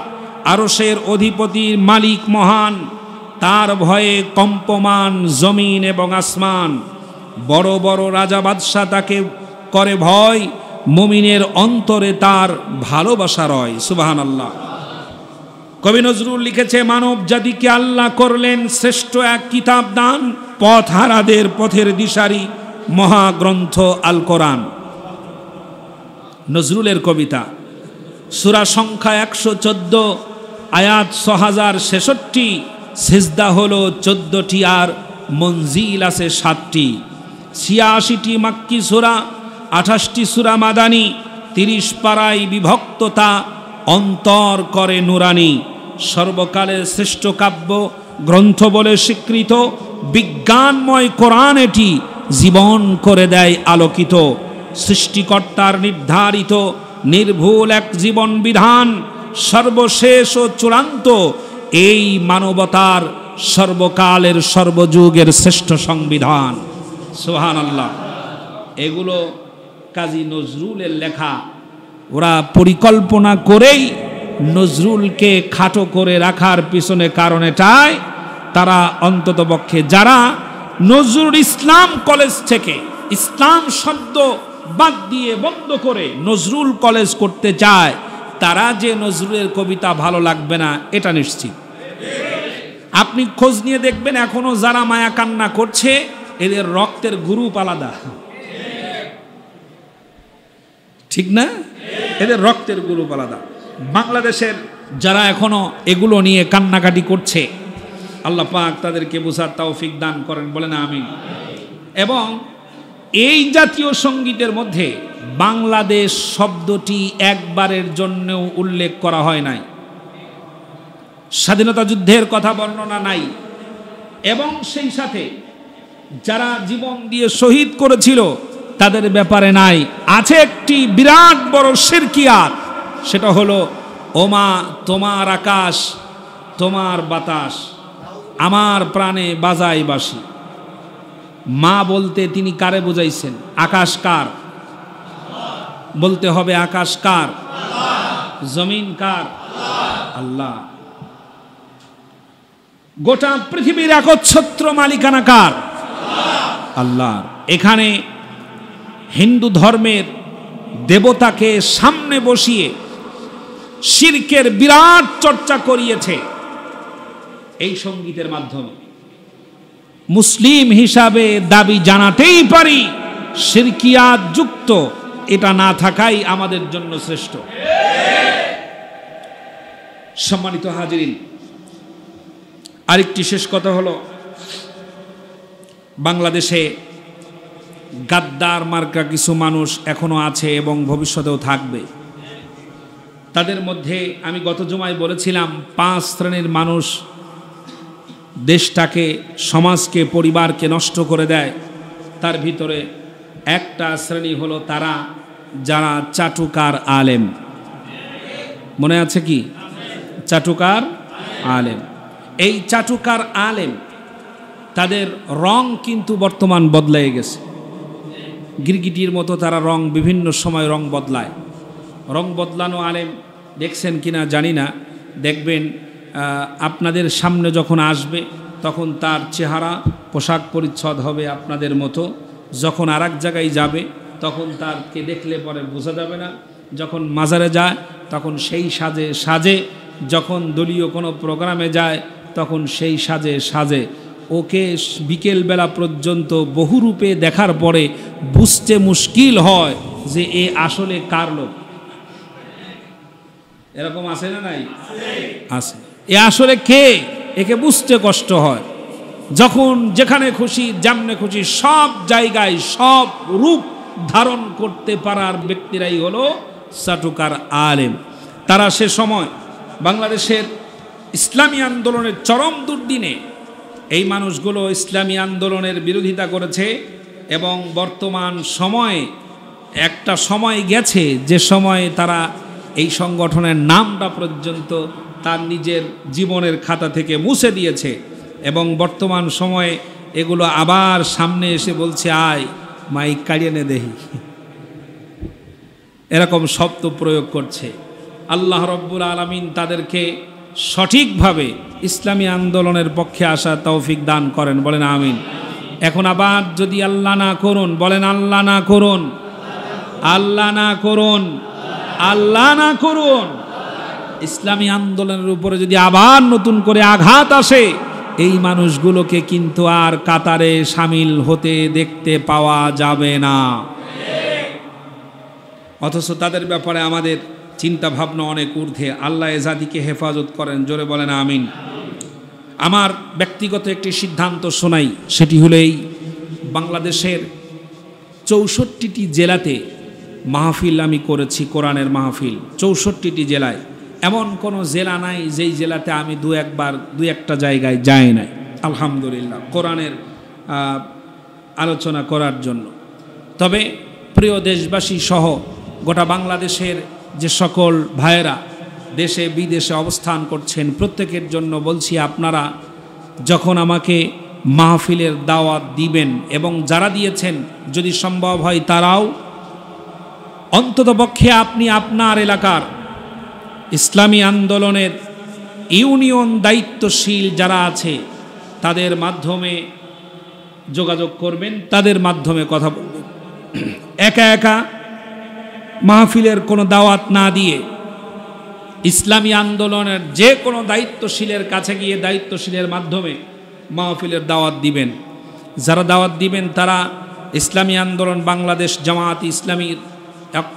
আরশের অধিপতির মালিক মহান, তার ভয়ে কম্পমান জমিন এবং আসমান। বড় বড় রাজা বাদশাহ তাকে করে ভয়, মুমিনের অন্তরে তার ভালোবাসা রয়। সুবহানাল্লাহ। কবি নজরুল লিখেছে, মানব জাতিকে আল্লাহ করলেন শ্রেষ্ঠ এক কিতাব দান, পথহারাদের পথের দিশারি মহাগ্রন্থ আল কোরআন। নজরুলের কবিতা। সূরা সংখ্যা 114, আয়াত 6066। সিজদা হলো 14টি আর মঞ্জিল আছে 7টি। 86টি মাক্কি সূরা, 28টি সূরা মাদানী, 30 পারায় বিভক্ততা অন্তর করে নুরানি। সর্বকালের শ্রেষ্ঠ কাব্য গ্রন্থ বলে স্বীকৃত, বিজ্ঞানময় কোরআন এটি জীবন করে দেয় আলোকিত। সৃষ্টিকর্তার নির্ধারিত নির্ভুল এক জীবন বিধান, সর্বশেষ ও চূড়ান্ত এই মানবতার সর্বকালের সর্বযুগের শ্রেষ্ঠ সংবিধান। সুবহানাল্লাহ। এগুলো কাজী নজরুলের লেখা। ওরা পরিকল্পনা করেই নজরুলকে খাটো করে রাখার পিছনে কারণ এটাই, তারা অন্ততপক্ষে যারা নজরুল ইসলাম কলেজ থেকে ইসলাম শব্দ বাদ দিয়ে বন্ধ করে নজরুল কলেজ করতে চায়, তারা যে নজরুলের কবিতা ভালো লাগবে না এটা নিশ্চিত। আপনি খোঁজ নিয়ে দেখবেন, এখনো যারা মায়া কান্না করছে এদের রক্তের গ্রুপ আলাদা, ঠিক না? এদের রক্তের গ্রুপ আলাদা। বাংলাদেশের যারা এখনো এগুলো নিয়ে কান্নাকাটি করছে, আল্লাহ পাক তাদেরকে বুঝার তৌফিক দান করেন, বলেন আমিন। এবং এই জাতীয় সঙ্গীতের মধ্যে বাংলাদেশ শব্দটি একবারের জন্যও উল্লেখ করা হয় নাই, স্বাধীনতা যুদ্ধের কথা বর্ণনা নাই, এবং সেই সাথে যারা জীবন দিয়ে শহীদ করেছিল তাদের ব্যাপারে নাই। আছে একটি বিরাট বড় শিরকিয়াত, সেটা হলো ওমা তোমার আকাশ তোমার বাতাস, আমার প্রাণে বাজাই বাঁশি। মা বলতে তিনি কারে বুঝাইছেন? আকাশ কার? বলতে হবে আকাশ কার? জমিন কার? আল্লাহ। গোটা পৃথিবীর একচ্ছত্র মালিকানা কার? আল্লাহ। এখানে হিন্দু ধর্মের দেবতাকে সামনে বসিয়ে শিরকের বিরাট চর্চা করিয়েছে এই সঙ্গীতের মাধ্যমে। মুসলিম হিসাবে দাবি জানাতেই পারি শিরকিয়াত যুক্ত, এটা না থাকাই আমাদের জন্য শ্রেষ্ঠ। সম্মানিত হাজিরিন, আরেকটি শেষ কথা হলো, বাংলাদেশে গাদ্দার মার্কা কিছু মানুষ এখনো আছে এবং ভবিষ্যতেও থাকবে। তাদের মধ্যে আমি গত জুমায় বলেছিলাম 5 শ্রেণীর মানুষ দেশটাকে, সমাজকে, পরিবারকে নষ্ট করে দেয়। তার ভিতরে একটা শ্রেণী হলো তারা যারা চাটুকার আলেম। মনে আছে কি? চাটুকার আলেম। এই চাটুকার আলেম তাদের রং কিন্তু বর্তমান বদলাই গেছে। গিরগিটির মতো তারা রং, বিভিন্ন সময় রং বদলায়। রং বদলানো আলেম দেখছেন কিনা জানি না, দেখবেন আপনাদের সামনে যখন আসবে তখন তার চেহারা, পোশাক পরিচ্ছদ হবে আপনাদের মতো। যখন আর এক জায়গায় যাবে তখন তারকে দেখলে পরে বোঝা যাবে না। যখন মাজারে যায় তখন সেই সাজে সাজে, যখন দলীয় কোনো প্রোগ্রামে যায় তখন সেই সাজে সাজে। ওকে বিকেলবেলা পর্যন্ত বহুরূপে দেখার পরে বুঝতে মুশকিল হয় যে এ আসলে কার লোক। এরকম আছে না নাই? আছে। এ আসলে কে, একে বুঝতে কষ্ট হয়। যখন যেখানে খুশি, যেমনে খুশি, সব জায়গায় সব রূপ ধারণ করতে পারার ব্যক্তিরাই হলো চাটুকার আলেম। তারা সে সময় বাংলাদেশের ইসলামী আন্দোলনের চরম দুর্দিনে এই মানুষগুলো ইসলামী আন্দোলনের বিরোধিতা করেছে, এবং বর্তমান সময়ে একটা সময় গেছে যে সময়ে তারা এই সংগঠনের নামটা পর্যন্ত তার নিজের জীবনের খাতা থেকে মুছে দিয়েছে, এবং বর্তমান সময়ে এগুলো আবার সামনে এসে বলছে আয় মাইক কাড়িয়ে নে দেহি, এরকম শব্দ প্রয়োগ করছে। আল্লাহ রব্বুল আলামিন তাদেরকে সঠিকভাবে ইসলামী আন্দোলনের পক্ষে আসা তৌফিক দান করেন, বলেন আমিন। এখন আবার যদি আল্লাহ না করুন, বলেন আল্লাহ না করুন, আল্লাহ না করুন, আল্লাহ না করুন, ইসলামী আন্দোলনের উপরে যদি আবার নতুন করে আঘাত আসে, এই মানুষগুলোকে কিন্তু আর কাতারে সামিল হতে দেখতে পাওয়া যাবে না। অথচ তাদের ব্যাপারে আমাদের চিন্তা ভাবনা অনেক ঊর্ধ্বে। আল্লাহ এ জাতিকে হেফাজত করেন, জোরে বলেন আমিন। আমার ব্যক্তিগত একটি সিদ্ধান্ত শোনাই, সেটি হলো এই, বাংলাদেশের 64টি জেলাতে মাহফিল আমি করেছি, কোরআনের মাহফিল 64টি জেলায়। এমন কোনো জেলা নাই যেই জেলাতে আমি দু একটা জায়গায় যাই নাই, আলহামদুলিল্লাহ, কোরআনের আলোচনা করার জন্য। তবে প্রিয় দেশবাসী সহ গোটা বাংলাদেশের যে সকল ভাইয়েরা দেশে বিদেশে অবস্থান করছেন, প্রত্যেকের জন্য বলছি, আপনারা যখন আমাকে মাহফিলের দাওয়াত দিবেন, এবং যারা দিয়েছেন যদি সম্ভব হয় তারাও অন্ততপক্ষে আপনি আপনার এলাকার ইসলামী আন্দোলনের ইউনিয়ন দায়িত্বশীল যারা আছে তাদের মাধ্যমে যোগাযোগ করবেন, তাদের মাধ্যমে কথা বলবেন। একা একা মাহফিলের কোনো দাওয়াত না দিয়ে ইসলামী আন্দোলনের যে কোনো দায়িত্বশীলের কাছে গিয়ে দায়িত্বশীলের মাধ্যমে মাহফিলের দাওয়াত দিবেন। যারা দাওয়াত দিবেন তারা ইসলামী আন্দোলন বাংলাদেশ জামায়াত ইসলামীর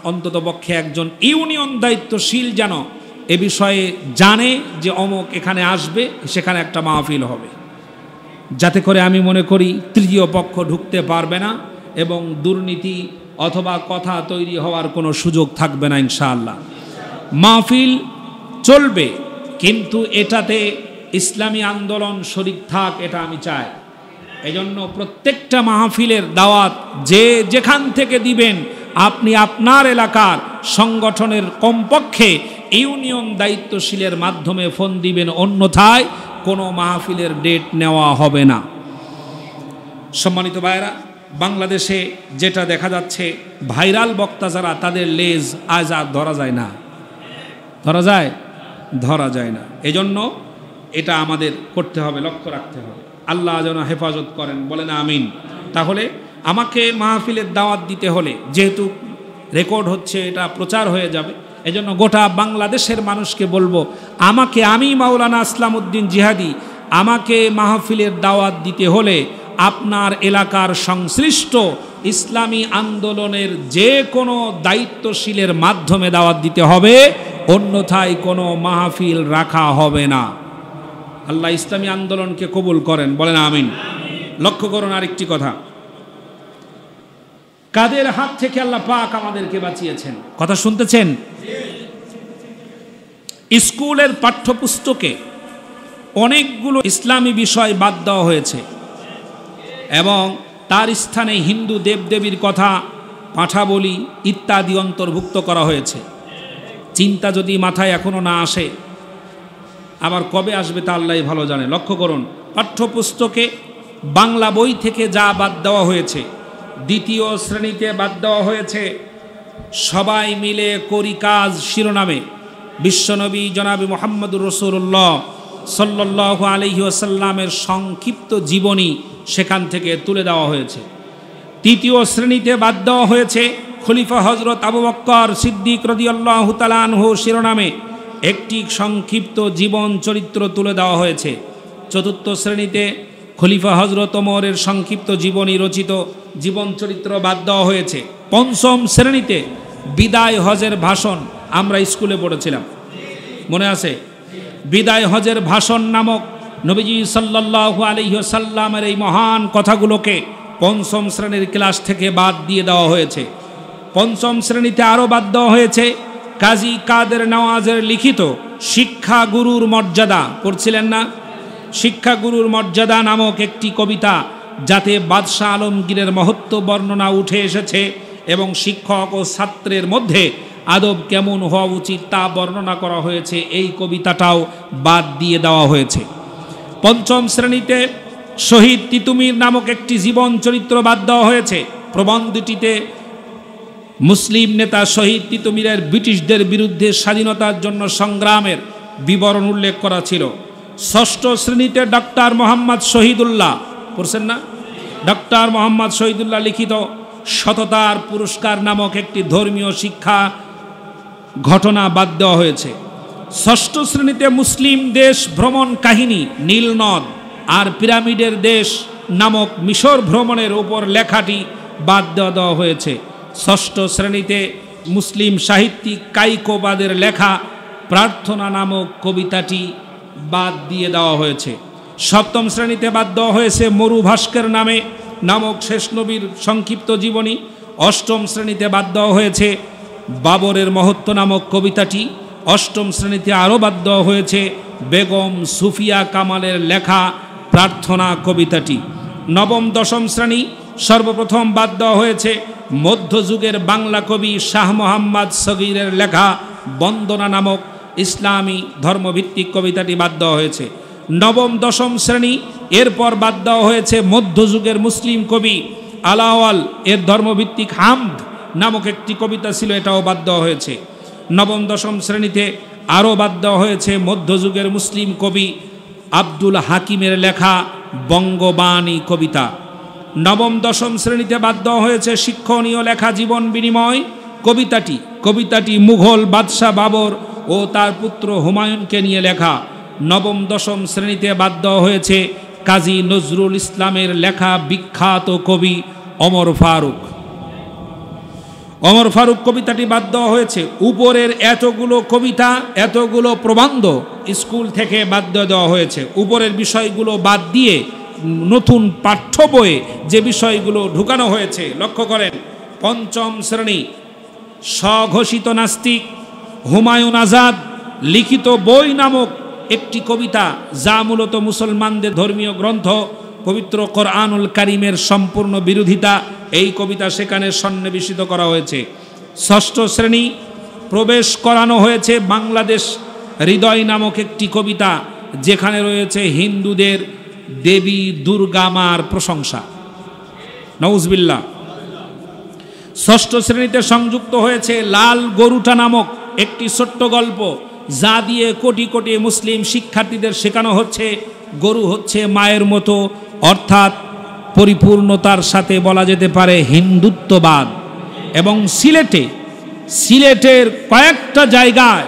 অন্ততপক্ষে একজন ইউনিয়ন দায়িত্বশীল যেন এ বিষয়ে জানে যে অমুক এখানে আসবে, সেখানে একটা মাহফিল হবে, যাতে করে আমি মনে করি তৃতীয় পক্ষ ঢুকতে পারবে না এবং দুর্নীতি অথবা কথা তৈরি হওয়ার কোনো সুযোগ থাকবে না ইনশাআল্লাহ। মাহফিল চলবে, কিন্তু এটাতে ইসলামী আন্দোলন শরীক থাক, এটা আমি চাই। এজন্য প্রত্যেকটা মাহফিলের দাওয়াত যে যেখান থেকে দিবেন, আপনি আপনার এলাকার সংগঠনের কমপক্ষে ইউনিয়ন দায়িত্বশীলের মাধ্যমে ফোন দিবেন, অন্যথায় কোনো মাহফিলের ডেট নেওয়া হবে না। সম্মানিত ভাইরা, বাংলাদেশে যেটা দেখা যাচ্ছে, ভাইরাল বক্তা যারা, তাদের লেজ আজ আর ধরা যায় না, ধরা যায়? ধরা যায় না। এজন্য এটা আমাদের করতে হবে, লক্ষ্য রাখতে হবে। আল্লাহ যেন হেফাজত করেন, বলেন আমিন। তাহলে আমাকে মাহফিলের দাওয়াত দিতে হলে, যেহেতু রেকর্ড হচ্ছে, এটা প্রচার হয়ে যাবে, এজন্য গোটা বাংলাদেশের মানুষকে বলবো, আমি মাওলানা ইসলাম উদ্দিন জিহাদি, আমাকে মাহফিলের দাওয়াত দিতে হলে আপনার এলাকার সংশ্লিষ্ট ইসলামী আন্দোলনের যে কোনো দায়িত্বশীলের মাধ্যমে দাওয়াত দিতে হবে, অন্যথায় কোনো মাহফিল রাখা হবে না। আল্লাহ ইসলামী আন্দোলনকে কবুল করেন, বলেন আমিন। লক্ষ্য করুন আরেকটি কথা, কাদের হাত থেকে আল্লাহ পাক আমাদেরকে বাঁচিয়েছেন, কথা শুনতেছেন? স্কুলের পাঠ্যপুস্তকে অনেকগুলো ইসলামী বিষয় বাদ দেওয়া হয়েছে এবং তার স্থানে হিন্দু দেবদেবীর কথা, পাঁঠাবলি ইত্যাদি অন্তর্ভুক্ত করা হয়েছে। চিন্তা যদি মাথায় এখনো না আসে, আবার কবে আসবে তা আল্লাহই ভালো জানে। লক্ষ্য করুন, পাঠ্যপুস্তকে বাংলা বই থেকে যা বাদ দেওয়া হয়েছে, দ্বিতীয় শ্রেণীতে বাদ দেওয়া হয়েছে সবাই মিলে করি কাজ শিরোনামে বিশ্বনবী জনাবি মুহাম্মদুর রাসূলুল্লাহ সাল্লাল্লাহু আলাইহি ওয়াসাল্লামের সংক্ষিপ্ত জীবনী সেখান থেকে তুলে দেওয়া হয়েছে। তৃতীয় শ্রেণীতে বাদ দেওয়া হয়েছে খলিফা হযরত আবু বকর সিদ্দিক রাদিয়াল্লাহু তাআলা আনহু শিরোনামে একটি সংক্ষিপ্ত জীবন চরিত্র তুলে দেওয়া হয়েছে। চতুর্থ শ্রেণীতে খলিফা হযরত ওমরের সংক্ষিপ্ত জীবনী রচিত জীবন চরিত্র বাদ দেওয়া হয়েছে। পঞ্চম শ্রেণীতে বিদায় হজের ভাষণ, আমরা স্কুলে পড়েছিলাম, মনে আছে? বিদায় হজের ভাষণ নামক নবীজি সাল্লাল্লাহু আলাইহি ওয়াসাল্লামের এই মহান কথাগুলোকে পঞ্চম শ্রেণীর ক্লাস থেকে বাদ দিয়ে দেওয়া হয়েছে। পঞ্চম শ্রেণীতে আরও বাদ দেওয়া হয়েছে কাজী কাদের নওয়াজের লিখিত শিক্ষা গুরুর মর্যাদা, পড়ছিলেন না? শিক্ষা গুরুর মর্যাদা নামক একটি কবিতা, যাতে বাদশাহ আলমগীরের মহত্ব বর্ণনা উঠে এসেছে এবং শিক্ষক ও ছাত্রের মধ্যে আদব কেমন হওয়া উচিত তা বর্ণনা করা হয়েছে। এই কবিতাটাও বাদ দিয়ে দেওয়া হয়েছে। পঞ্চম শ্রেণীতে শহীদ তিতুমির নামক একটি জীবন চরিত্র বাদ দেওয়া হয়েছে। প্রবন্ধটিতে মুসলিম নেতা শহীদ তিতুমীরের ব্রিটিশদের বিরুদ্ধে স্বাধীনতার জন্য সংগ্রামের বিবরণ উল্লেখ করা ছিল। ষষ্ঠ শ্রেণীতে ডক্টর মোহাম্মদ শহীদুল্লাহ পড়ছেন না? ডক্টর মোহাম্মদ শহীদুল্লাহ লিখিত সততার পুরস্কার নামক একটি ধর্মীয় শিক্ষা ঘটনা বাদ দেওয়া হয়েছে। ষষ্ঠ শ্রেণীতে মুসলিম দেশ ভ্রমণ কাহিনী, নীলনদ আর পিরামিডের দেশ নামক মিশর ভ্রমণের উপর লেখাটি বাদ দেওয়া হয়েছে। ষষ্ঠ শ্রেণীতে মুসলিম সাহিত্যিক কাইকোবাদের লেখা প্রার্থনা নামক কবিতাটি বাদ দিয়ে দেওয়া হয়েছে। সপ্তম শ্রেণীতে বাদ দেওয়া হয়েছে মরু ভাস্কর নামক শেষ নবীর সংক্ষিপ্ত জীবনী। অষ্টম শ্রেণীতে বাদ দেওয়া হয়েছে বাবরের মহত্ব নামক কবিতাটি। অষ্টম শ্রেণীতে আরও বাদ দেওয়া হয়েছে বেগম সুফিয়া কামালের লেখা প্রার্থনা কবিতাটি। নবম দশম শ্রেণী সর্বপ্রথম বাদ দেওয়া হয়েছে মধ্যযুগের বাংলা কবি শাহ মোহাম্মদ সগীরের লেখা বন্দনা নামক ইসলামী ধর্মভিত্তিক কবিতাটি বাদ দেওয়া হয়েছে। নবম দশম শ্রেণী এরপর বাদ দেওয়া হয়েছে মধ্যযুগের মুসলিম কবি আলাওয়াল এর ধর্মভিত্তিক হামদ নামক একটি কবিতা ছিল, এটাও বাদ দেওয়া হয়েছে। নবম দশম শ্রেণীতে আরও বাদ দেওয়া হয়েছে মধ্যযুগের মুসলিম কবি আব্দুল হাকিমের লেখা বঙ্গবাণী কবিতা। নবম দশম শ্রেণীতে বাদ দেওয়া হয়েছে শিক্ষণীয় লেখা জীবন বিনিময় কবিতাটি মুঘল বাদশাহ বাবর ও তার পুত্র হুমায়ুনকে নিয়ে লেখা। নবম দশম শ্রেণীতে বাদ দেওয়া হয়েছে কাজী নজরুল ইসলামের লেখা বিখ্যাত কবি ওমর ফারুক কবিতাটি বাদ দেওয়া হয়েছে। উপরের এতগুলো কবিতা, এতগুলো প্রবন্ধ স্কুল থেকে বাদ দেওয়া হয়েছে। উপরের বিষয়গুলো বাদ দিয়ে নতুন পাঠ্য বইয়ে যে বিষয়গুলো ঢুকানো হয়েছে লক্ষ্য করেন। পঞ্চম শ্রেণী স্বঘোষিত নাস্তিক হুমায়ুন আজাদ লিখিত বই নামক একটি কবিতা, যা মূলত মুসলমানদের ধর্মীয় গ্রন্থ পবিত্র কোরআনুল কারীমের সম্পূর্ণ বিরোধিতা, এই কবিতা সেখানে সন্নিবেশিত করা হয়েছে। ষষ্ঠ শ্রেণী প্রবেশ করানো হয়েছে বাংলাদেশ হৃদয় নামক একটি কবিতা, যেখানে রয়েছে হিন্দুদের দেবী দুর্গা মার প্রশংসা, নাউজুবিল্লাহ। ষষ্ঠ শ্রেণীতে সংযুক্ত হয়েছে লাল গরুটা নামক একটি ছোট্ট গল্প, যা দিয়ে কোটি কোটি মুসলিম শিক্ষার্থীদের শেখানো হচ্ছে গরু হচ্ছে মায়ের মতো, অর্থাৎ পরিপূর্ণতার সাথে বলা যেতে পারে হিন্দুত্ববাদ। এবং সিলেটের কয়েকটা জায়গায়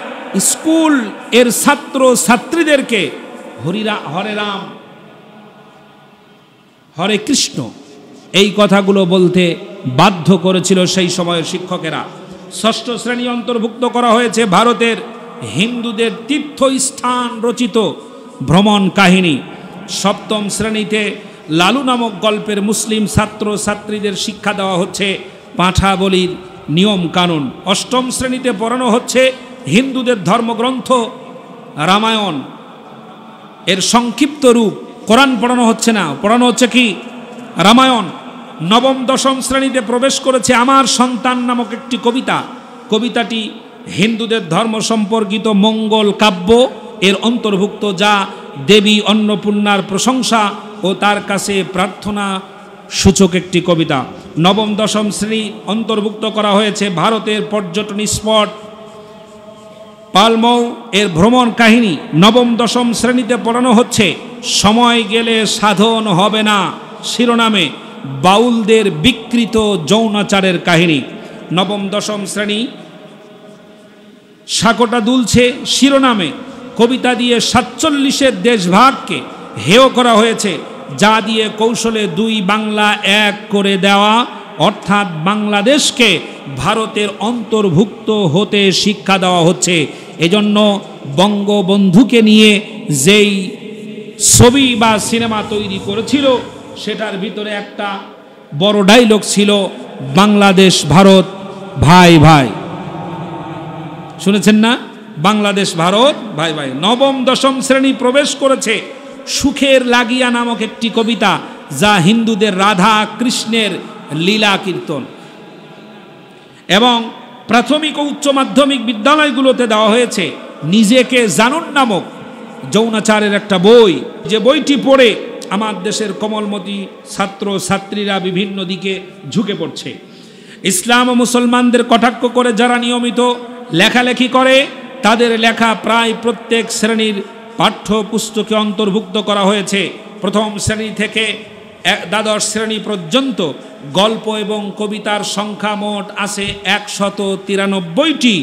স্কুল এর ছাত্র ছাত্রীদেরকে হরে রাম হরে কৃষ্ণ এই কথাগুলো বলতে বাধ্য করেছিল সেই সময়ের শিক্ষকেরা। ষষ্ঠ শ্রেণী অন্তর্ভুক্ত করা হয়েছে ভারতের হিন্দুদের তীর্থস্থান রচিত ভ্রমণ কাহিনী। সপ্তম শ্রেণীতে লালু নামক গল্পের মুসলিম ছাত্র ছাত্রীদের শিক্ষা দেওয়া হচ্ছে পাঁঠাবলির নিয়ম কানুন। অষ্টম শ্রেণীতে পড়ানো হচ্ছে হিন্দুদের ধর্মগ্রন্থ রামায়ণ এর সংক্ষিপ্ত রূপ। কোরআন পড়ানো হচ্ছে না, পড়ানো হচ্ছে কি? রামায়ণ। নবম দশম শ্রেণীতে প্রবেশ করেছে আমার সন্তান নামক একটি কবিতাটি হিন্দুদের ধর্ম সম্পর্কিত মঙ্গল কাব্য এর অন্তর্ভুক্ত, যা দেবী অন্নপূর্ণার প্রশংসা ও তার কাছে প্রার্থনা সূচক একটি কবিতা। নবম দশম শ্রেণী অন্তর্ভুক্ত করা হয়েছে ভারতের পর্যটন স্পট পালমৌ এর ভ্রমণ কাহিনী। নবম দশম শ্রেণীতে পড়ানো হচ্ছে সময় গেলে সাধন হবে না শিরোনামে বাউলদের বিকৃত যৌনাচারের কাহিনী। নবম দশম শ্রেণী শাকটা দুলছে শিরোনামে কবিতা দিয়ে ৪৭-এর দেশভাগকে হেয় করা হয়েছে, যা দিয়ে কৌশলে দুই বাংলা এক করে দেওয়া, অর্থাৎ বাংলাদেশকে ভারতের অন্তর্ভুক্ত হতে শিক্ষা দেওয়া হচ্ছে। এজন্য বঙ্গবন্ধুকে নিয়ে যেই ছবি বা সিনেমা তৈরি করেছিল সেটার ভিতরে একটা বড় ডায়লগ ছিল, বাংলাদেশ ভারত ভাই ভাই। শুনেছেন না? বাংলাদেশ ভারত ভাই ভাই। নবম দশম শ্রেণী প্রবেশ করেছে সুখের লাগিয়া নামক একটি কবিতা, যা হিন্দুদের রাধা কৃষ্ণের লীলা কীর্তন। এবং প্রাথমিক ও উচ্চ মাধ্যমিক বিদ্যালয়গুলোতে দেওয়া হয়েছে নিজেকে জানুন নামক যৌনাচারের একটা বই, যে বইটি পড়ে আমার দেশের কোমলমতি ছাত্র ছাত্রীরা বিভিন্ন দিকে ঝুঁকে পড়ছে। ইসলাম ও মুসলমানদের কটাক্ষ করে যারা নিয়মিত লেখালেখি করে তাদের লেখা প্রায় প্রত্যেক শ্রেণীর পাঠ্যপুস্তকে অন্তর্ভুক্ত করা হয়েছে। প্রথম শ্রেণী থেকে দ্বাদশ শ্রেণী পর্যন্ত গল্প এবং কবিতার সংখ্যা মোট আছে 193টি।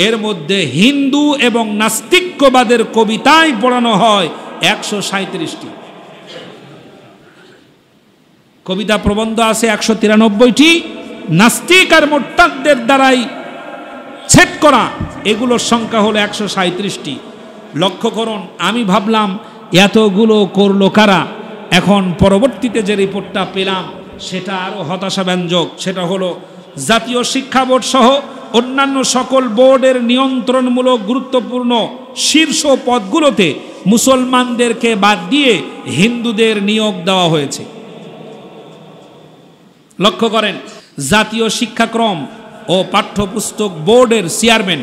এর মধ্যে হিন্দু এবং নাস্তিক্যবাদের কবিতায় পড়ানো হয় 137টি। কবিতা প্রবন্ধ আছে 193টি। নাস্তিক আর মোরতাদদের দ্বারাই ছেদ করা এগুলোর সংখ্যা হলো 137টি। লক্ষ্য করুন, আমি ভাবলাম এতগুলো করলো কারা? এখন পরবর্তীতে যে রিপোর্টটা পেলাম সেটা আরও হতাশাব্যঞ্জক। সেটা হলো জাতীয় শিক্ষা বোর্ড সহ অন্যান্য সকল বোর্ডের নিয়ন্ত্রণমূলক গুরুত্বপূর্ণ শীর্ষ পদগুলোতে মুসলমানদেরকে বাদ দিয়ে হিন্দুদের নিয়োগ দেওয়া হয়েছে। লক্ষ্য করেন, জাতীয় শিক্ষাক্রম ও পাঠ্যপুস্তক বোর্ডের চেয়ারম্যান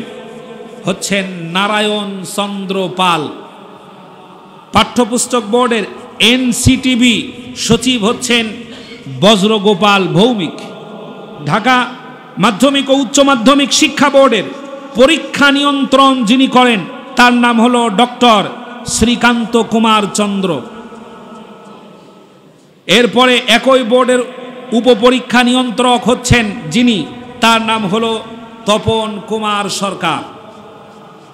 হচ্ছেন নারায়ণ চন্দ্র পাল। পাঠ্যপুস্তক বোর্ডের এনসিটিবি সচিব হচ্ছেন বজ্রগোপাল ভৌমিক। ঢাকা মাধ্যমিক ও উচ্চ মাধ্যমিক শিক্ষা বোর্ডের পরীক্ষা নিয়ন্ত্রণ যিনি করেন তার নাম হলো ডক্টর শ্রীকান্ত কুমার চন্দ্র। এরপরে একই বোর্ডের উপপরীক্ষা নিয়ন্ত্রক হচ্ছেন যিনি, তার নাম হলো তপন কুমার সরকার।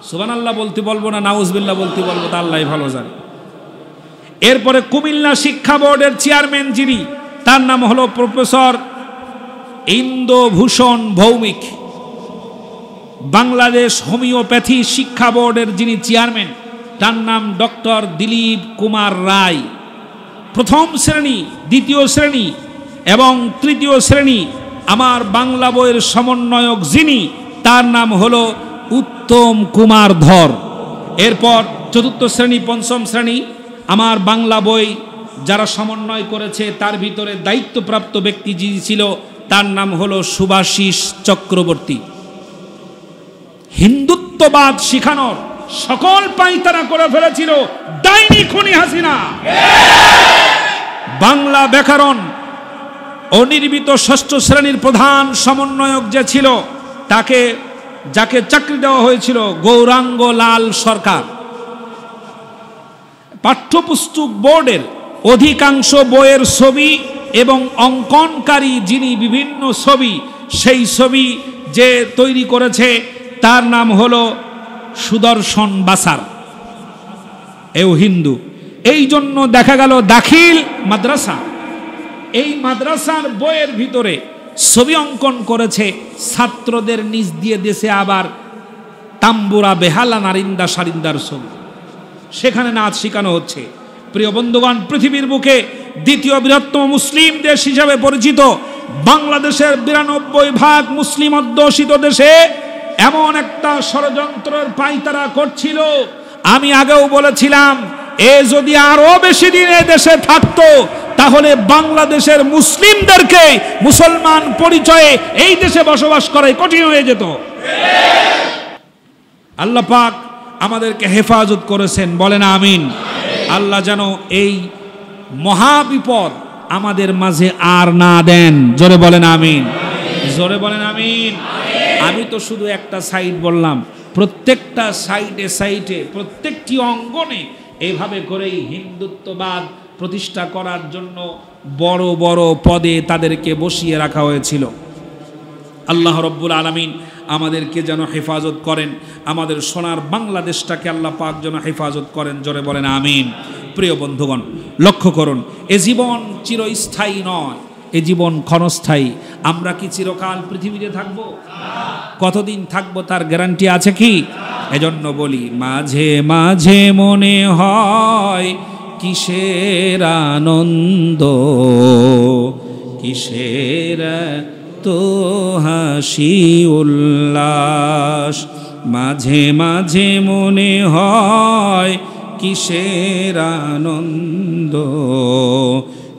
সুবহানাল্লাহ বলতে বলবো না নাউজুবিল্লাহ বলতে বলবো, তা আল্লাহ ভালো জানে। এরপরে কুমিল্লা শিক্ষা বোর্ডের চেয়ারম্যান যিনি, তার নাম হলো প্রফেসর ইন্দ্রভূষণ ভৌমিক। বাংলাদেশ হোমিওপ্যাথি শিক্ষা বোর্ডের যিনি চেয়ারম্যান তার নাম ডক্টর দিলীপ কুমার রায়। প্রথম শ্রেণী, দ্বিতীয় শ্রেণী এবং তৃতীয় শ্রেণী আমার বাংলা বইয়ের সমন্বয়ক যিনি, তার নাম হলো উত্তম কুমার ধর। এরপর চতুর্থ শ্রেণী, পঞ্চম শ্রেণী আমার বাংলা বই যারা সমন্বয় করেছে তার ভিতরে দায়িত্বপ্রাপ্ত ব্যক্তি যিনি ছিল তার নাম হলো সুভাষিস চক্রবর্তী। হিন্দুত্ববাদ শিখানোর সকল পাঁয়তারা করে ফেলেছিল ডাইনি খুনি হাসিনা। বাংলা ব্যাকরণ অনির্মিত ষষ্ঠ শ্রেণীর প্রধান সমন্বয়ক যে ছিল যাকে চাকরি দেওয়া হয়েছিল গৌরাঙ্গ লাল সরকার। পাঠ্যপুস্তক বোর্ডের অধিকাংশ বইয়ের ছবি এবং অঙ্কনকারী যিনি বিভিন্ন ছবি, সেই ছবি যে তৈরি করেছে তার নাম হলো সুদর্শন বাসার। এও হিন্দু। এই জন্য দেখা গেল দাখিল মাদ্রাসা, এই মাদ্রাসার বইয়ের ভিতরে ছবি অঙ্কন করেছে ছাত্রদের নিজ দিয়ে দেশে আবার তাম্বুরা বেহালা নারিন্দা সারিন্দার ছবি, সেখানে নাচ শেখানো হচ্ছে। প্রিয় বন্ধুগণ, পৃথিবীর বুকে দ্বিতীয় বৃহত্তম মুসলিম দেশ হিসাবে পরিচিত বাংলাদেশের 92% মুসলিম অধ্যুষিত দেশে এমন একটা ষড়যন্ত্রের পাঁয়তারা করছিল। আমি আগেও বলেছিলাম, এ যদি আরো বেশি দিন দেশে থাকতো তাহলে বাংলাদেশের মুসলিমদেরকে মুসলমান পরিচয়ে এই দেশে বসবাস করাই কঠিন হয়ে যেত। আল্লাহ পাক আমাদেরকে হেফাজত করেছেন, বলেন আমিন। আল্লাহ যেন এই মহাবিপদ আমাদের মাঝে আর না দেন, জোরে বলেন আমিন, জোরে বলেন আমিন। আমি তো শুধু একটা সাইড বললাম, প্রত্যেকটা সাইডে সাইডে প্রত্যেকটি অঙ্গনে এইভাবে করেই হিন্দুত্ববাদ প্রতিষ্ঠা করার জন্য বড় বড় পদে তাদেরকে বসিয়ে রাখা হয়েছিল। আল্লাহ রব্বুল আলামিন আমাদেরকে যেন হেফাজত করেন, আমাদের সোনার বাংলাদেশটাকে আল্লাহ পাক যেন হেফাজত করেন, জোরে বলেন আমিন। প্রিয় বন্ধুগণ, লক্ষ্য করুন, এ জীবন চিরস্থায়ী নয়, এ জীবন ক্ষণস্থায়ী। আমরা কি চিরকাল পৃথিবীতে থাকবো? কতদিন থাকবো তার গ্যারান্টি আছে কি? এজন্য বলি, মাঝে মাঝে মনে হয় কিসের আনন্দ, কিসের তো হাসি উল্লাস, মাঝে মাঝে মনে হয় কিসের আনন্দ,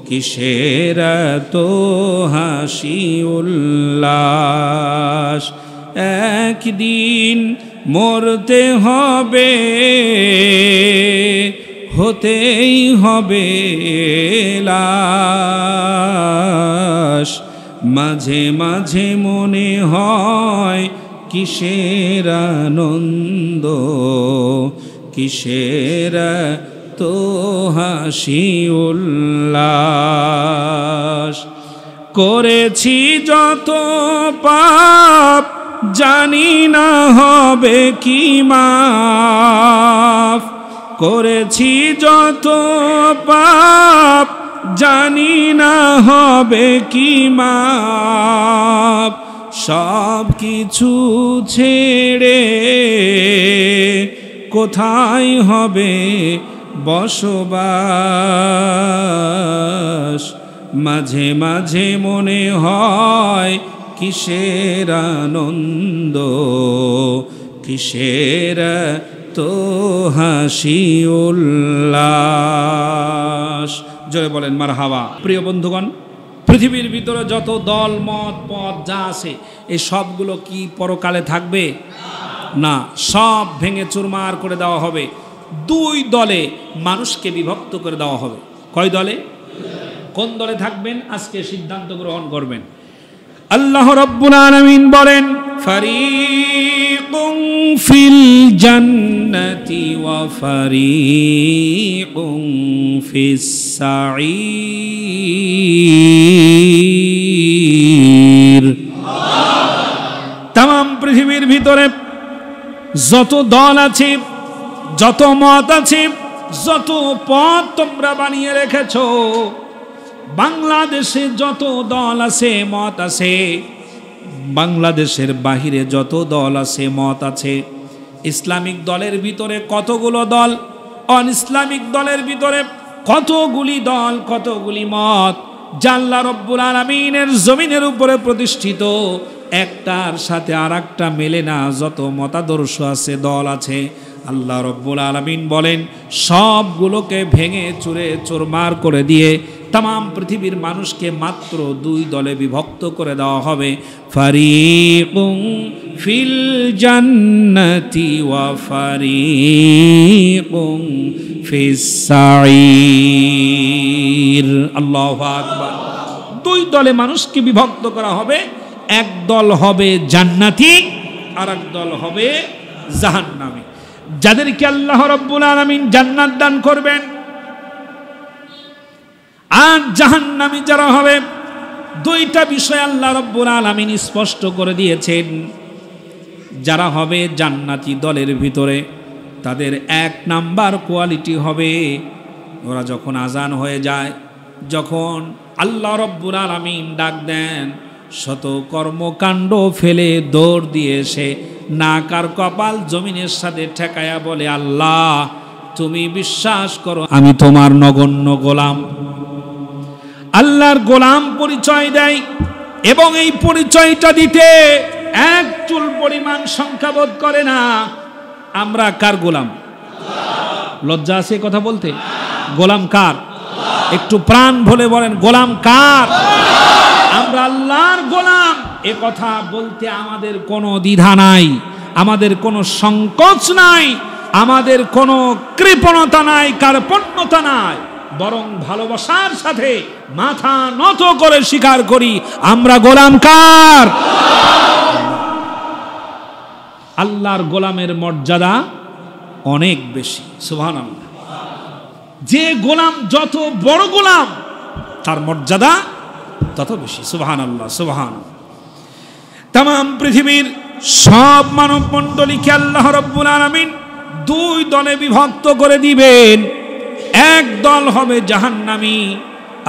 কিসের তো হাসি উল্লাস। একদিন মরতে হবে, হতেই হবে লাশ, মাঝে মাঝে মনে হয় কিসের আনন্দ, কিসের তো হাসি উল্লাস। করেছি যত পাপ জানি না হবে কি মাফ, করেছি যত পাপ জানি না হবে কি মাফ। সব কিছু ছেড়ে কোথায় হবে বসবাস। মাঝে মাঝে মনে হয় কিসের আনন্দ, কিসের তো হাসি উল্লাস। জয় বলেন মারহাবা। প্রিয় বন্ধুগণ, পৃথিবীর ভিতরে যত দল মত পথ যা আছে এই সবগুলো কি পরকালে থাকবে? না, সব ভেঙে চুরমার করে দেওয়া হবে। দুই দলে মানুষকে বিভক্ত করে দেওয়া হবে। কয় দলে? কোন দলে থাকবেন আজকে সিদ্ধান্ত গ্রহণ করবেন। আল্লাহ রাব্বুল আলামিন বলেন, ফারিকুন ফিল জান্নাতি ওয়া ফারিকুন ফিস সাঈর। তাম পৃথিবীর ভিতরে যত দল আছে, যত মত আছে, যত পথ তোমরা বানিয়ে রেখেছো, বাংলাদেশে যত দল আছে মত আছে, বাংলাদেশের বাহিরে যত দল আছে মত আছে, ইসলামিক দলের ভিতরে কতগুলো দল, অন ইসলামিক দলের ভিতরে কতগুলি দল, কতগুলি মত, যা আল্লাহ রাব্বুল আলামিনের জমিনের উপরে প্রতিষ্ঠিত, একটার সাথে আর একটা মেলে না। যত মতাদর্শ আছে, দল আছে, আল্লাহ রাব্বুল আলামিন বলেন সবগুলোকে ভেঙে চুরে চুরমার করে দিয়ে তাম পৃথিবীর মানুষকে মাত্র দুই দলে বিভক্ত করে দেওয়া হবে। ফারিকুন ফিল জান্নাতি ওয়া ফারিকুন ফিস সাঈর। আল্লাহু আকবার। দুই দলে মানুষকে বিভক্ত করা হবে। এক দল হবে জান্নাতি, আর এক দল হবে জাহান্নামী। যাদেরকে আল্লাহ রাব্বুল আলামিন জান্নাত দান করবেন, আর জাহান্নামী যারা হবে, দুইটা বিষয় আল্লাহ রাব্বুল আলামিন স্পষ্ট করে দিয়েছেন। যারা হবে জান্নাতি দলের ভিতরে, তাদের এক নাম্বার কোয়ালিটি হবে, ওরা যখন আজান হয়ে যায়, যখন আল্লাহ রাব্বুল আলামিন ডাক দেন, শত কর্মকাণ্ড ফেলে দৌড় দিয়ে এসে নাক আর কপাল জমিনের সাথে ঠেকায়া বলে, আল্লাহ তুমি বিশ্বাস করো আমি তোমার নগণ্য গোলাম। আল্লাহর গোলাম পরিচয় দেয়, এবং এই পরিচয়টা দিতে এক চুল পরিমাণ সংখ্যাবোধ করে না। আমরা কার গোলাম? লজ্জা আছে কথা বলতে? গোলাম কার? একটু প্রাণ ভরে বলেন, গোলাম কার? আমরা আল্লাহর গোলাম। এ কথা বলতে আমাদের কোনো দ্বিধা নাই, আমাদের কোনো সংকোচ নাই, আমাদের কোনো কৃপণতা নাই, কার্পণ্যতা নাই, বরং ভালোবাসার সাথে মাথা নত করে স্বীকার করি আমরা গোলাম কার? আল্লাহর গোলামের মর্যাদা অনেক বেশি। সুবহানাল্লাহ। যে গোলাম যত বড় গোলাম, তার মর্যাদা তত বেশি। সুবহানাল্লাহ, সুবহানাল্লাহ। তাম পৃথিবীর সব মানব মণ্ডলীকে আল্লাহ রাব্বুল আলামিন দুই দলে বিভক্ত করে দিবেন। এক দল হবে জাহান্নামী,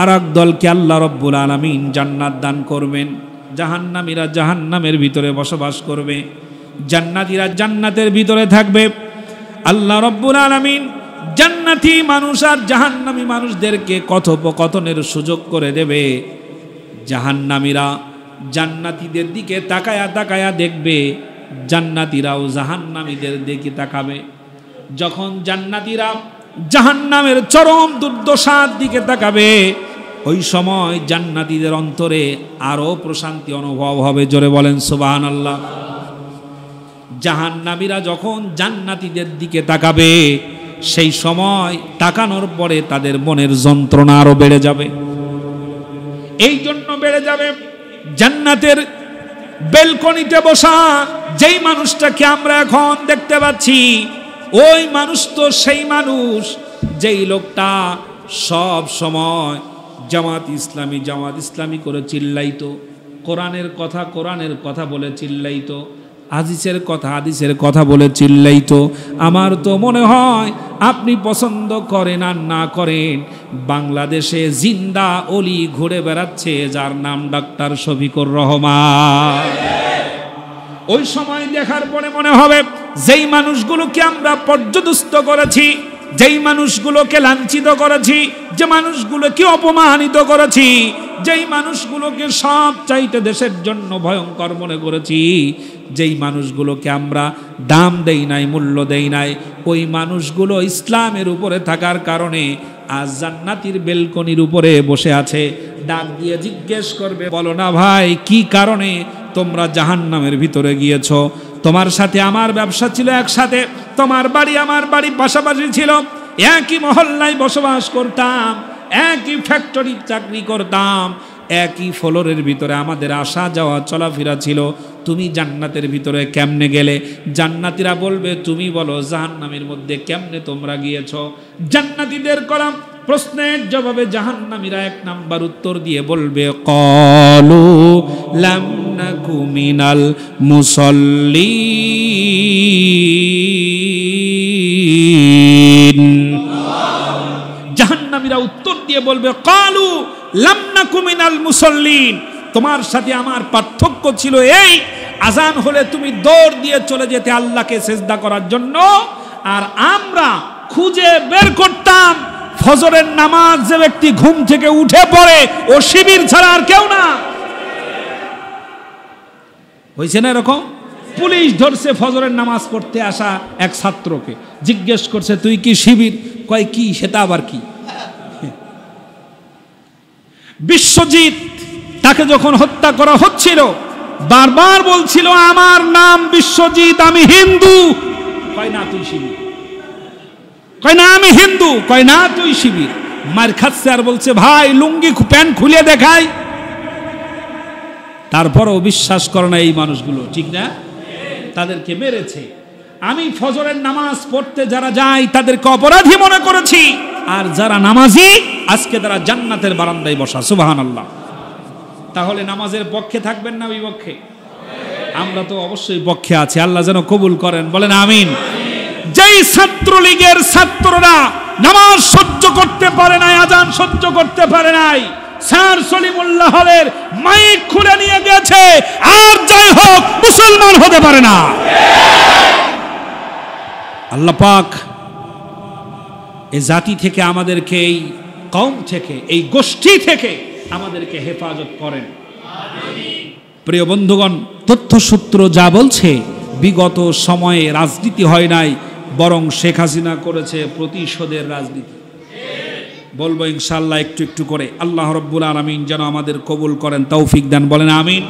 আর এক দলকে আল্লাহ রাব্বুল আলামিন জান্নাত দান করবেন। জাহান্নামীরা জাহান্নামের ভিতরে বসবাস করবে, জান্নাতীরা জান্নাতের ভিতরে থাকবে। আল্লাহ রাব্বুল আলামিন জান্নাতি মানুষ আর জাহান্নামী মানুষদেরকে কথোপকথনের সুযোগ করে দেবে। জাহান্নামীরা জান্নাতীদের দিকে তাকায়া তাকায়া দেখবে, জান্নাতীরাও জাহান্নামীদের দিকে তাকাবে। যখন জান্নাতীরা জাহান্নামের চরম দুর্দশার দিকে তাকাবে, ওই সময় জান্নাতীদের অন্তরে আরো প্রশান্তি অনুভব হবে। জোরে বলেন সুবহানাল্লাহ। জাহান্নামীরা যখন জান্নাতীদের দিকে তাকাবে, সেই সময় তাকানোর পরে তাদের মনের যন্ত্রণা আরো বেড়ে যাবে। এই জন্য বেড়ে যাবে, জান্নাতের বেলকনিতে বসা যেই মানুষটাকে আমরা এখন দেখতে পাচ্ছি, ওই মানুষ তো সেই মানুষ যেই লোকটা সব সময় জামাত ইসলামী করে চিল্লাইতো, কোরআনের কথা বলে চিল্লাইতো, হাদিসের কথা বলে চিল্লাইতো। আমার তো মনে হয় আপনি পছন্দ করেন আর না করেন, বাংলাদেশে জিন্দা অলি ঘুরে বেড়াচ্ছে যার নাম ডাক্তার শফিকুর রহমান। ওই সময় দেখার পরে মনে হবে যেই মানুষগুলোকে আমরা পর্যদস্ত করেছি, যেই মানুষগুলোকে লাঞ্ছিত করেছি, যে মানুষগুলোকে অপমানিত করেছি, যেই মানুষগুলোকে সব চাইতে দেশের জন্য ভয়ঙ্কর মনে করেছি, যেই মানুষগুলোকে আমরা দাম দেই নাই, মূল্য দেই নাই, ওই মানুষগুলো ইসলামের উপরে থাকার কারণে আজ জান্নাতের বেলকনির উপরে বসে আছে। ডাক দিয়ে জিজ্ঞেস করবে, বলো না ভাই কি কারণে তোমরা জাহান্নামের ভিতরে গিয়েছো? তোমার সাথে আমার ব্যবসা ছিল একসাথে, তোমার বাড়ি আমার বাড়ি পাশাপাশি ছিল, একই মহল্লায় বসবাস করতাম, একই ফ্যাক্টরির চাকরি করতাম, একই ফ্লোরের ভিতরে আমাদের আসা যাওয়া চলাফেরা ছিল, তুমি জান্নাতের ভিতরে কেমনে গেলে? জান্নাতীরা বলবে, তুমি বলো জাহান্নামের মধ্যে কেমনে তোমরা গিয়েছো? জান্নাতীদের করা প্রশ্নের জবাবে জাহান্নামীরা এক নাম্বার উত্তর দিয়ে বলবে, ক্বালু লাম নাকু মিনাল মুসাল্লিন। জাহান্নামীরা উত্তর দিয়ে বলবে, ক্বালু লাম নাকু মিনাল মুসাল্লিন, তোমার সাথে আমার পার্থক্য ছিল এই, আজান হলে তুমি দৌড় দিয়ে চলে যেতে আল্লাহকে সিজদা করার জন্য, আর আমরা খুঁজে বের করতাম ফজরের নামাজ যে ব্যক্তি ঘুম থেকে উঠে পড়ে ও শিবির ছাড়া আর কেউ না। হয়েছে না এরকম? পুলিশ ধরছে ফজরের নামাজ পড়তে আসা এক ছাত্রকে, জিজ্ঞেস করছে তুই কি শিবির? কয় কি, সেটা আবার কি? বিশ্বজিৎ, তাকে যখন হত্যা করা হচ্ছিল বারবার বলছিল আমার নাম বিশ্বজিৎ, আমি হিন্দু। কয় না তুই শিবির। কয় না আমি হিন্দু। কয় না তুই শিবির। মার খাচ্ছে আর বলছে ভাই লুঙ্গি প্যান্ট খুলে দেখাই। তারপরও বিশ্বাস করে না এই মানুষগুলো, ঠিক না? তাদেরকে মেরেছে। আমি ফজরের নামাজ পড়তে যারা যায় তাদেরকে অপরাধী মনে করেছি, আর যারা নামাজি আজকে তারা জান্নাতের বারান্দায় বসা। সুবহানাল্লাহ। তাহলে নামাজের পক্ষে থাকবেন না বিপক্ষে? আমরা তো অবশ্যই পক্ষে আছি, আল্লাহ যেন কবুল করেন, বলেন আমিন। যেই ছাত্রলীগের ছাত্ররা নামাজ সহ্য করতে পারে নাই, আজান সহ্য করতে পারে নাই, স্যার সলিমুল্লাহ হলের মাইক খুলে নিয়ে গেছে, আর যাই হোক মুসলমান হতে পারে না। আল্লাহ পাক এই জাতি থেকে আমাদেরকে, এই কওম থেকে, এই গোষ্ঠী থেকে আমাদেরকে হেফাজত করেন। প্রিয় বন্ধুগণ, তথ্যসূত্র যা বলছে বিগত সময়ে রাজনীতি হয় নাই, বরং শেখ হাসিনা করেছে প্রতিশোধের রাজনীতি। বলবো ইনশাআল্লাহ একটু একটু করে। আল্লাহ রাব্বুল আলামিন যেন আমাদের কবুল করেন, তৌফিক দেন, বলেন আমিন।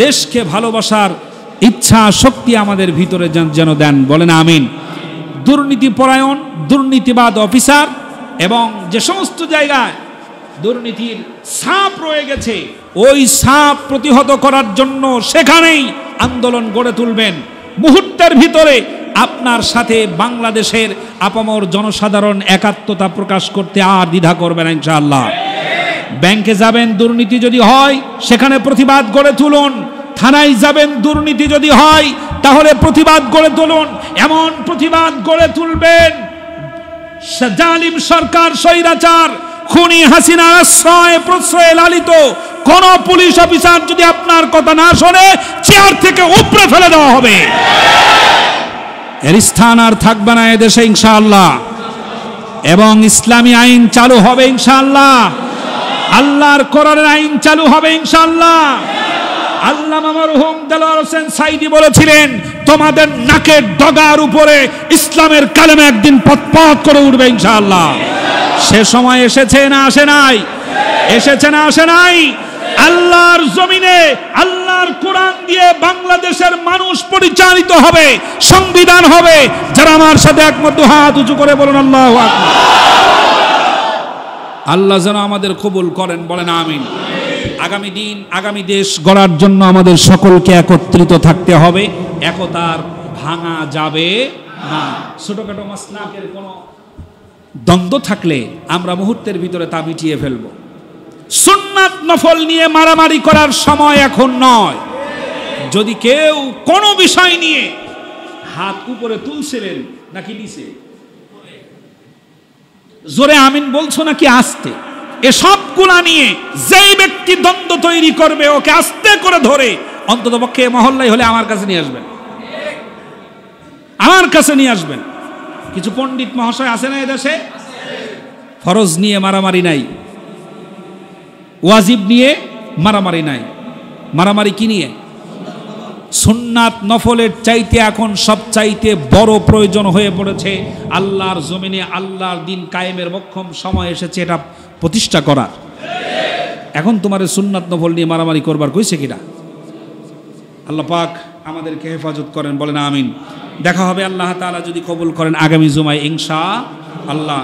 দেশকে ভালোবাসার ইচ্ছা শক্তি আমাদের ভিতরে যেন দেন, বলেন আমিন। দুর্নীতি পরায়ণ, দুর্নীতিবাদ অফিসার এবং যে সমস্ত জায়গায় দুর্নীতির ছাপ রয়ে গেছে, ওই ছাপ প্রতিহত করার জন্য সেখানেই আন্দোলন গড়ে তুলবেন। মুহূর্তের ভিতরে আপনার সাথে বাংলাদেশের আপামর জনসাধারণ একাত্মতা প্রকাশ করতে আর দ্বিধা করবেন ইনশাআল্লাহ। ব্যাংকে যাবেন, দুর্নীতি যদি হয় সেখানে প্রতিবাদ গড়ে তুলুন। থানায় যাবেন, দুর্নীতি যদি হয় তাহলে প্রতিবাদ গড়ে তুলুন। এমন প্রতিবাদ গড়ে তুলবেন, জালিম সরকার, স্বৈরাচার, খুনি হাসিনার আশ্রয় প্রশ্রয়ে লালিত কোন পুলিশ অফিসার যদি আপনার কথা না শোনে, চেয়ার থেকে উপরে ফেলে দেওয়া হবে। এর স্থান আর থাকবে না এদেশে ইনশাআল্লাহ, এবং ইসলামী আইন চালু হবে ইনশাআল্লাহ। আল্লাহর কোরআনের আইন চালু হবে ইনশাআল্লাহ। আল্লামা মরহুম দেলোয়ার হোসেন সাইদি বলেছিলেন, তোমাদের নাকের ডগার উপরে ইসলামের কালেমা একদিন পথ করে উঠবে ইনশাআল্লাহ। সে সময় এসেছে না আসে নাই? এসেছে না আসে নাই? আল্লাহর জমিনে আল্লাহর কোরআন দিয়ে বাংলাদেশের মানুষ পরিচালিত হবে, সংবিধান হবে। যারা আমার সাথে একমত হাত উঁচু করে বলুন আল্লাহু আকবার। আল্লাহ যেন আমাদের কবুল করেন, বলেন আমিন। আগামী দিন আগামী দেশ গড়ার জন্য আমাদের সকলকে একত্রিত থাকতে হবে, একতার ভাঙা যাবে না। ছোটখাটো মাসলাকের কোনো দ্বন্দ্ব থাকলে আমরা মুহূর্তের ভিতরে তা মিটিয়ে ফেলব। সুন্নাত নফল নিয়ে মারামারি করার সময় এখন নয়। যদি কেউ কোনো বিষয় নিয়ে হাত উপরে তুলছিলেন নাকি নিচে, জোরে আমিন বলছো নাকি আস্তে, এসবগুলা নিয়ে যেই ব্যক্তি দ্বন্দ্ব তৈরি করবে ওকে আস্তে করে ধরে অন্তত পক্ষে মহল্লায় হলে আমার কাছে নিয়ে আসবেন, আমার কাছে নিয়ে আসবেন। কিছু পণ্ডিত মহাশয় আছে না এদেশে, ফরজ নিয়ে মারামারি নাই, ওয়াজিব নিয়ে মারামারি নাই, মারামারি কি নিয়ে? সুন্নাত নফলের চাইতে এখন সব চাইতে বড় প্রয়োজন হয়ে পড়েছে আল্লাহর জমিনে আল্লাহর দিন কায়েমের মক্ষম সময় এসেছে এটা প্রতিষ্ঠা করার। এখন তোমার সুন্নাত নফল নিয়ে মারামারি করবার কইছে কিনা? আল্লাহ পাক আমাদেরকে হেফাজত করেন, বলেন আমিন। দেখা হবে আল্লাহ তাআলা যদি কবুল করেন আগামী জুমায় ইনশাআল্লাহ।